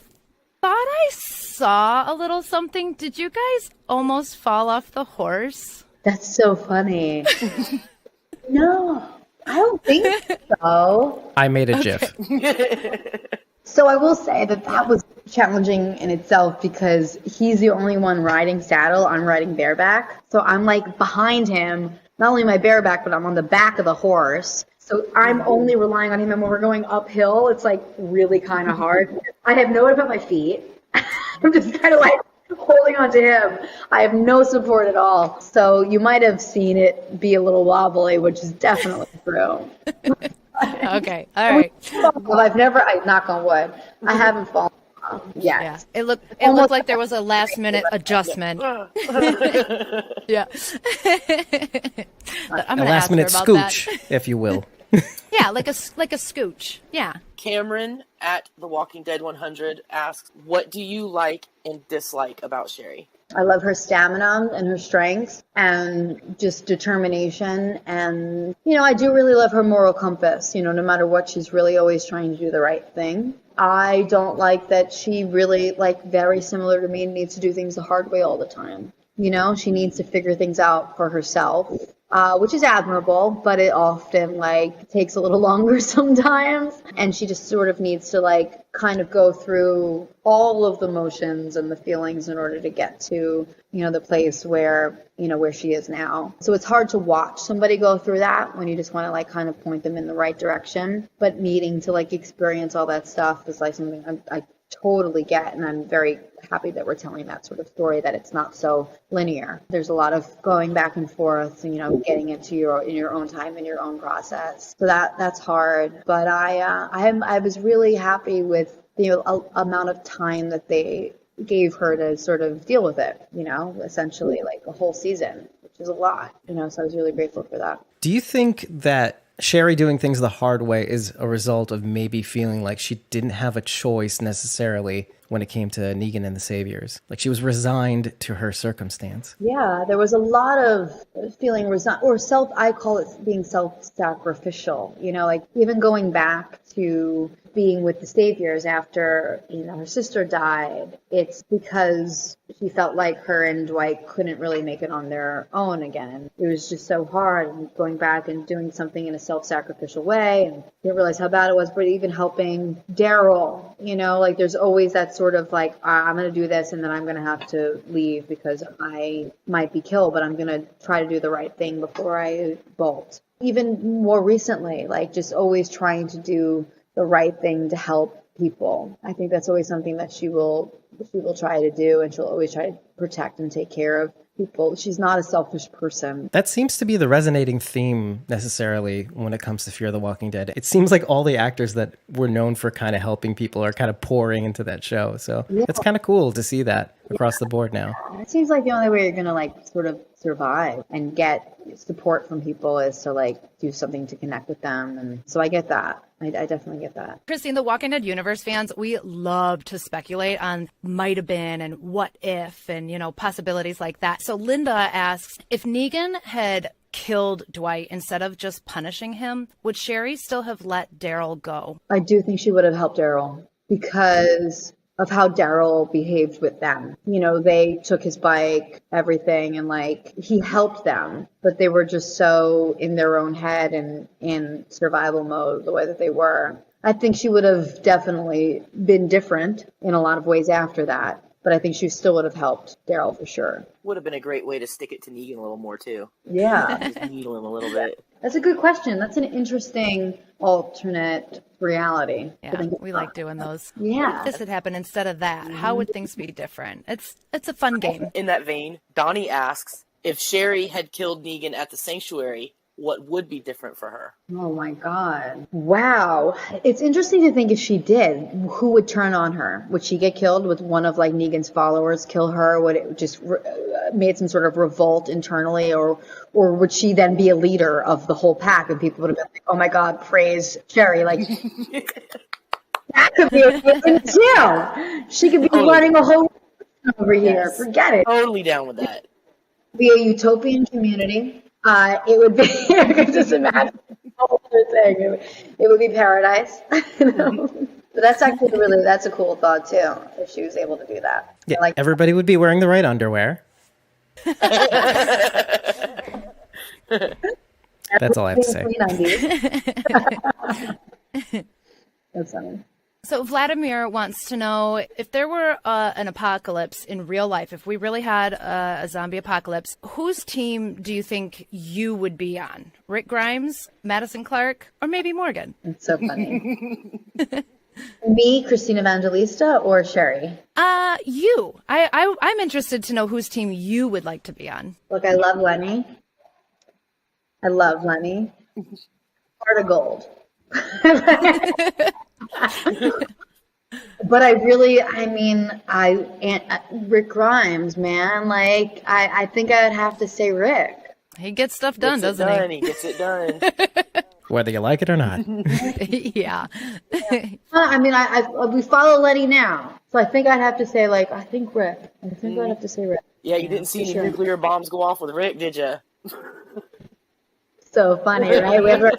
thought I saw a little something. Did you guys almost fall off the horse? That's so funny. No, I don't think so. I made a GIF. So I will say that was challenging in itself because he's the only one riding saddle. I'm riding bareback. So I'm like behind him, not only my bareback, but I'm on the back of the horse. So I'm only relying on him. And when we're going uphill, it's like really kind of hard. I have nowhere to put my feet. I'm just kind of like holding on to him. I have no support at all. So you might have seen it be a little wobbly, which is definitely true. Okay. All right. Well, I knock on wood, I haven't fallen off yet. Yeah. It looked like there was a last minute adjustment. Yeah. I'm A gonna last ask her minute about scooch, that. if you will. Yeah, like a scooch. Yeah. Cameron at The Walking Dead 100 asks, what do you like and dislike about Sherry? I love her stamina and her strength and just determination. And, I do really love her moral compass. No matter what, she's really always trying to do the right thing. I don't like that she really, very similar to me, needs to do things the hard way all the time. She needs to figure things out for herself. Which is admirable, but it often takes a little longer sometimes. And she just sort of needs to kind of go through all of the motions and the feelings in order to get to, the place where she is now. So it's hard to watch somebody go through that when you just want to kind of point them in the right direction. But needing to experience all that stuff is something I totally get, and I'm very happy that we're telling that sort of story, that it's not so linear. There's a lot of going back and forth, getting into your own time and your own process. So that's hard. But I was really happy with the amount of time that they gave her to sort of deal with it, essentially a whole season, which is a lot, so I was really grateful for that. Do you think that Sherry doing things the hard way is a result of maybe feeling like she didn't have a choice necessarily when it came to Negan and the Saviors? Like she was resigned to her circumstance. Yeah, there was a lot of feeling resigned, or I call it being self-sacrificial, even going back to being with the Saviors after, her sister died. It's because she felt like her and Dwight couldn't really make it on their own again. It was just so hard, and going back and doing something in a self-sacrificial way, and didn't realize how bad it was, but even helping Daryl, there's always that sort of I'm going to do this and then I'm going to have to leave because I might be killed, but I'm going to try to do the right thing before I bolt. Even more recently, just always trying to do the right thing to help people. I think that's always something that she will try to do, and she'll always try to protect and take care of people. She's not a selfish person. That seems to be the resonating theme necessarily when it comes to Fear the Walking Dead. It seems like all the actors that were known for kind of helping people are kind of pouring into that show. So It's kind of cool to see that across the board now. It seems like the only way you're going to sort of survive and get support from people is to do something to connect with them. And so I get that. I definitely get that. Christine, the Walking Dead universe fans, we love to speculate on might have been and what if and, possibilities like that. So Linda asks, if Negan had killed Dwight instead of just punishing him, would Sherry still have let Daryl go? I do think she would have helped Daryl because of how Daryl behaved with them. They took his bike, everything, and he helped them, but they were just so in their own head and in survival mode the way that they were. I think she would have definitely been different in a lot of ways after that. but I think she still would have helped Daryl for sure. Would have been a great way to stick it to Negan a little more too. Yeah. Just needle him a little bit. That's a good question. That's an interesting alternate reality. Yeah, we like doing those. Yeah. What if this had happened instead of that? How would things be different? It's a fun game. In that vein, Donnie asks, if Sherry had killed Negan at the sanctuary, what would be different for her? Oh my God. Wow. It's interesting to think if she did, who would turn on her? Would she get killed? Would one of like Negan's followers kill her? Would it just made some sort of revolt internally, or would she then be a leader of the whole pack and people would have been like, oh my God, praise Sherry. Like that could be a thing too. She could be running a whole over here. Yes. Forget it. Totally down with that. Be a utopian community. It would be, I could just imagine the whole other thing. It would be paradise. You know? But that's actually that's a cool thought too, if she was able to do that. Yeah, like, everybody would be wearing the right underwear. That's all I have to say. That's funny. So Vladimir wants to know if there were an apocalypse in real life, if we really had a zombie apocalypse, whose team do you think you would be on? Rick Grimes, Madison Clark, or maybe Morgan? It's so funny. Me, Christina Evangelista, or Sherry? You. I'm interested to know whose team you would like to be on. Look, I love Lenny. Heart of gold. But Rick Grimes, man, like I think I would have to say Rick. He gets stuff done, doesn't he? He gets it done. Whether you like it or not. Yeah. We follow Lenny now, so I think I'd have to say Rick. I think I'd have to say Rick. Yeah, you didn't see any nuclear bombs go off with Rick, did you? So funny, right? We ever,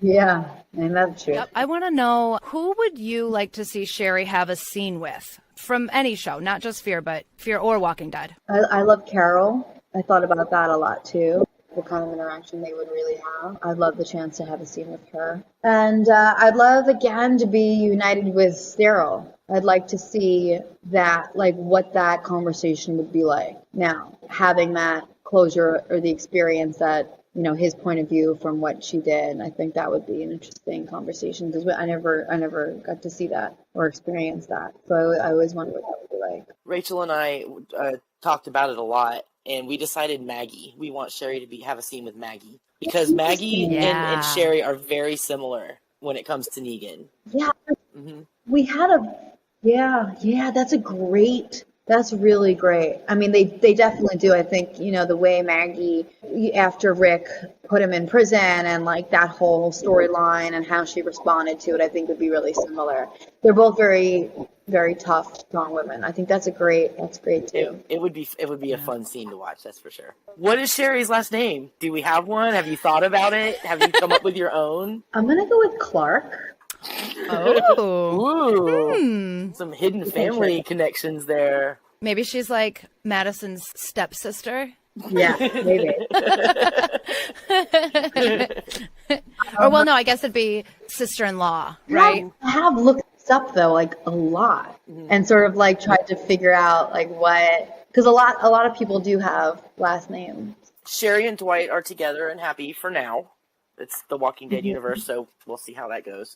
Yeah, and that's true. Yep. I want to know, who would you like to see Sherry have a scene with from any show, not just Fear, but Fear or Walking Dead? I love Carol. I thought about that a lot too. What kind of interaction they would really have. I'd love the chance to have a scene with her. And I'd love, again, to be united with Daryl. I'd like to see that, like, what that conversation would be like. Now, having that closure or the experience that, you know, his point of view from what she did, I think that would be an interesting conversation, because I never got to see that or experience that. So I always wonder what that would be like. Rachel and I talked about it a lot, and we decided Maggie. We want Sherry to have a scene with Maggie, because Maggie and Sherry are very similar when it comes to Negan. Yeah, we had that's really great. I mean, they definitely do. I think, you know, the way Maggie, after Rick put him in prison, and like that whole storyline and how she responded to it, I think would be really similar. They're both very, very tough, strong women. I think that's great too. It would be a fun scene to watch, that's for sure. What is Sherry's last name? Do we have one? Have you thought about it? Have you come up with your own? I'm gonna go with Clark. Oh. Ooh. Some hidden family connections there. Maybe she's like Madison's stepsister. Yeah, maybe. Or, well, no, I guess it'd be sister-in-law, right? I have looked this up, though, like a lot, and sort of like tried to figure out like what, because a lot of people do have last names. Sherry and Dwight are together and happy for now. It's the Walking Dead universe, so we'll see how that goes.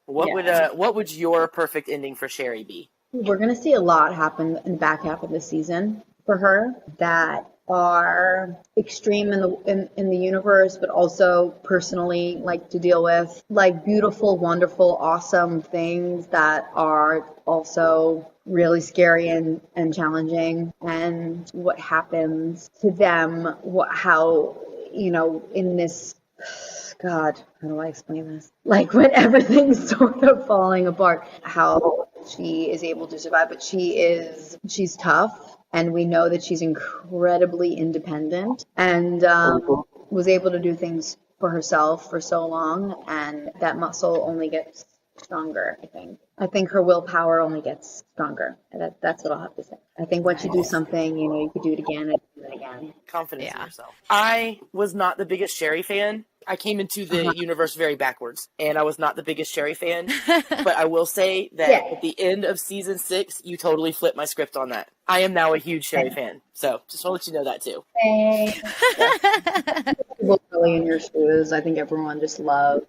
What would your perfect ending for Sherry be? We're going to see a lot happen in the back half of the season for her that are extreme in the universe, but also personally, like, to deal with, like, beautiful, wonderful, awesome things that are also really scary and challenging, and what happens to them, how, you know, in this, God, how do I explain this? Like, when everything's sort of falling apart, how she is able to survive. But she's tough, and we know that she's incredibly independent, and was able to do things for herself for so long, and that muscle only gets stronger, I think her willpower only gets stronger. That's what I'll have to say. I think once you do something, you know, you could do it again and do it again. Confidence in yourself. I was not the biggest Sherry fan. I came into the universe very backwards, and I was not the biggest Sherry fan. But I will say that at the end of season 6, you totally flipped my script on that. I am now a huge Sherry fan. So just want to let you know that too. People really in your shoes. I think everyone just loved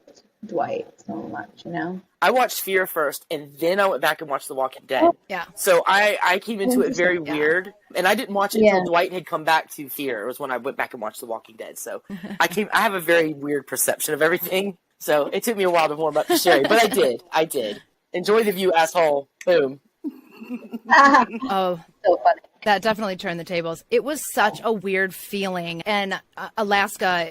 Dwight so much, you know? I watched Fear first, and then I went back and watched The Walking Dead. Yeah. So I came into it very weird, and I didn't watch it until Dwight had come back to Fear. It was when I went back and watched The Walking Dead. So I have a very weird perception of everything. So it took me a while to warm up to Sherry, but I did. Enjoy the view, asshole. Boom. Oh, So funny. that definitely turned the tables. It was such a weird feeling. And Alaska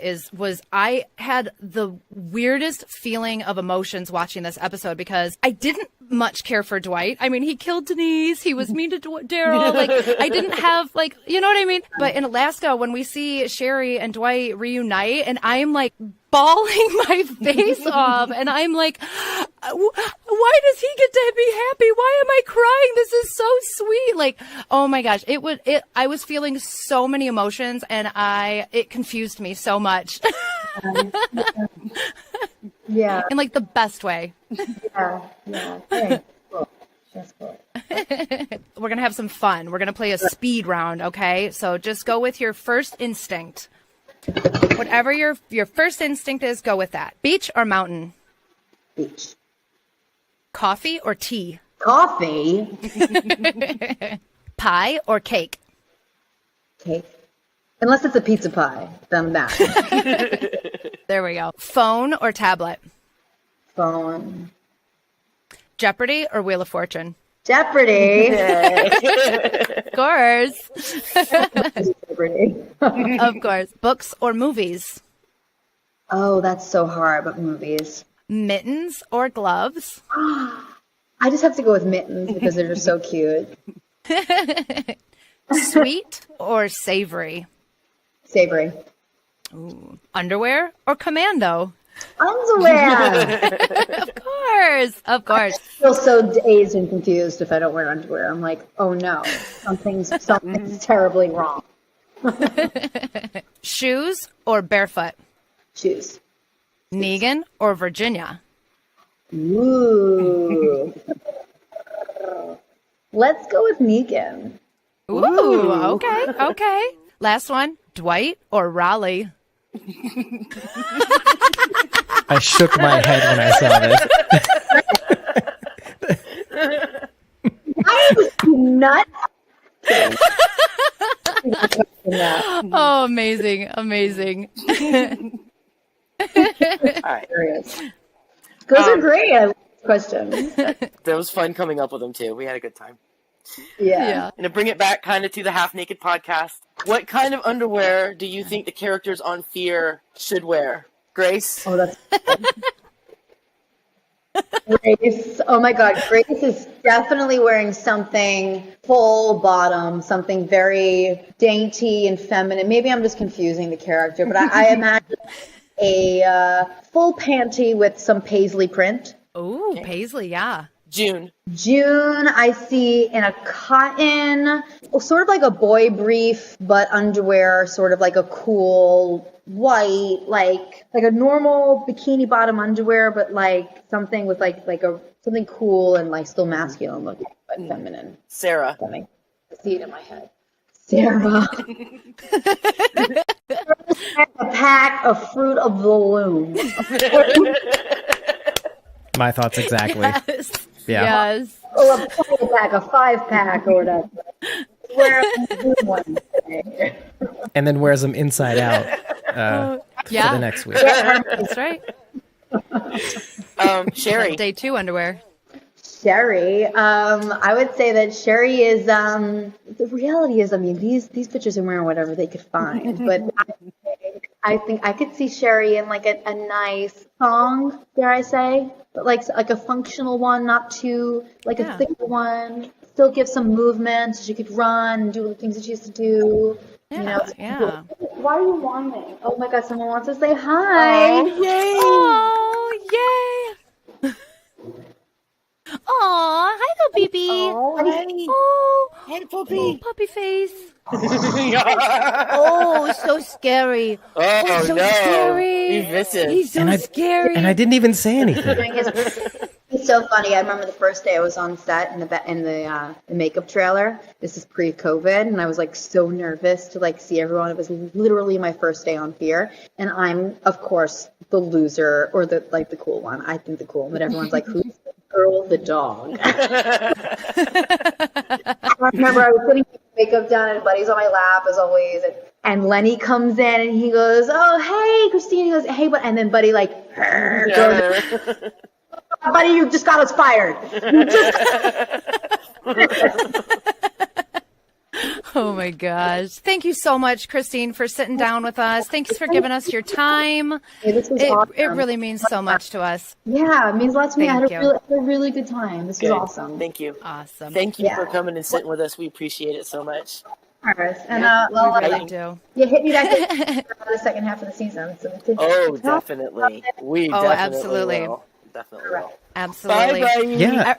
I had the weirdest feeling of emotions watching this episode because I didn't much care for Dwight. I mean, he killed Denise. He was mean to Daryl. Like, I didn't have, like, you know what I mean? But in Alaska, when we see Sherry and Dwight reunite, and I am like bawling my face off, and I'm like, why does he get to be happy? Why am I crying? This is so sweet. Like, oh my gosh, I was feeling so many emotions, and it confused me so much. Yeah. In like the best way. Yeah. Hey, cool. That's cool. We're going to have some fun. We're going to play a speed round, okay? So just go with your first instinct. Whatever your first instinct is, go with that. Beach or mountain? Beach. Coffee or tea? Coffee. Pie or cake? Cake. Unless it's a pizza pie, then that. There we go. Phone or tablet? Phone. Jeopardy or Wheel of Fortune? Jeopardy. Of course. Jeopardy. Of course. Books or movies? Oh, that's so hard, but movies. Mittens or gloves? I just have to go with mittens because they're just so cute. Sweet or savory? Savory. Ooh. Underwear or commando? Underwear. Of course. I feel so dazed and confused if I don't wear underwear. I'm like, oh no, something's terribly wrong. Shoes or barefoot? Shoes. Negan or Virginia? Ooh. Let's go with Negan. Ooh, okay. Last one, Dwight or Raleigh? I shook my head when I saw this. I was nuts. Oh, amazing. All right. Those are great. I love these questions. That was fun coming up with them too. We had a good time. Yeah. And to bring it back kind of to the Half Naked podcast, what kind of underwear do you think the characters on Fear should wear? Grace? Oh, that's Grace. Oh my God. Grace is definitely wearing something full bottom, something very dainty and feminine. Maybe I'm just confusing the character, but I imagine a full panty with some paisley print. Ooh, paisley, yeah. June, I see in a cotton, sort of like a boy brief, but underwear, sort of like a cool white, like a normal bikini bottom underwear, but like something with like something cool and like still masculine looking, but feminine. Sarah. I see it in my head. Sarah. A pack of Fruit of the Loom. My thoughts exactly. Yes. Yeah. Yes. Or a poly pack, a 5-pack or whatever. Where one today. And then wears them inside out for the next week. That's right. Sherry. Day 2 underwear. Sherry. I would say that Sherry is, the reality is, I mean, these bitches are wearing whatever they could find. But I think I could see Sherry in like a nice thong, dare I say. But like a functional one, not too, like a thick one. Still give some movement so she could run and do the things that she used to do. Yeah, You know, yeah. Why are you whining? Oh my God, someone wants to say hi. Oh, yay. Oh, hi, Hello, BB. Oh, hey. Oh, Hey, puppy. puppy face. Oh, so scary. Oh, so no. scary. He's vicious. He's so scary. And I didn't even say anything. It's so funny. I remember the first day I was on set in the makeup trailer. This is pre-COVID, and I was like so nervous to like see everyone. It was literally my first day on Fear, and I'm of course the loser or the cool one. I think the cool one, but everyone's like, who's the girl with the dog? I remember I was putting makeup down, and Buddy's on my lap as always, and Lenny comes in and he goes, "Oh hey, Christine." He goes, "Hey," and then Buddy like. Buddy, you just got us fired. Oh my gosh. Thank you so much, Christine, for sitting down with us. Thanks for giving us your time. Yeah, this was awesome. It really means so much to us. Yeah, it means a lot to me. Thank I had a really good time. This was awesome. Thank you. Awesome. Thank you for coming and sitting with us. We appreciate it so much. And we really do. Yeah, hit me back for the second half of the season. So Definitely. We definitely absolutely. will. Definitely will. Absolutely. Bye, buddy. Yeah.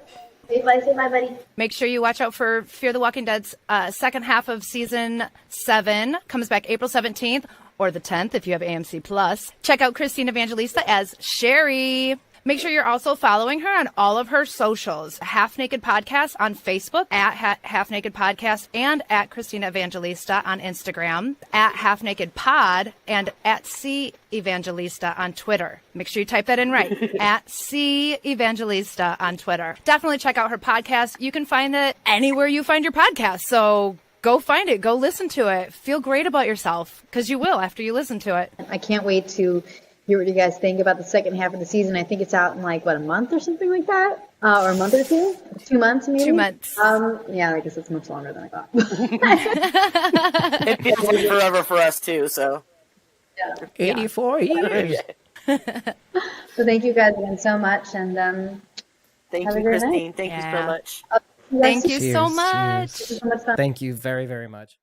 Say bye, buddy. Make sure you watch out for Fear the Walking Dead's second half of season 7. Comes back April 17th or the 10th if you have AMC Plus. Check out Christine Evangelista as Sherry. Make sure you're also following her on all of her socials. Half Naked Podcast on Facebook, at Half Naked Podcast, and at Christina Evangelista on Instagram, at Half Naked Pod, and at C Evangelista on Twitter. Make sure you type that in right. At C Evangelista on Twitter. Definitely check out her podcast. You can find it anywhere you find your podcast. So go find it. Go listen to it. Feel great about yourself, because you will after you listen to it. I can't wait to hear what you guys think about the second half of the season. I think it's out in a month or something like that, or a month or two, 2 months maybe. 2 months. Yeah, I guess it's much longer than I thought. It feels like forever for us too. So 84 years. So thank you guys again so much, and thank have a you, great Christine. night. Thank you so much. Thank you so Cheers, much. cheers. Thank you very, very much.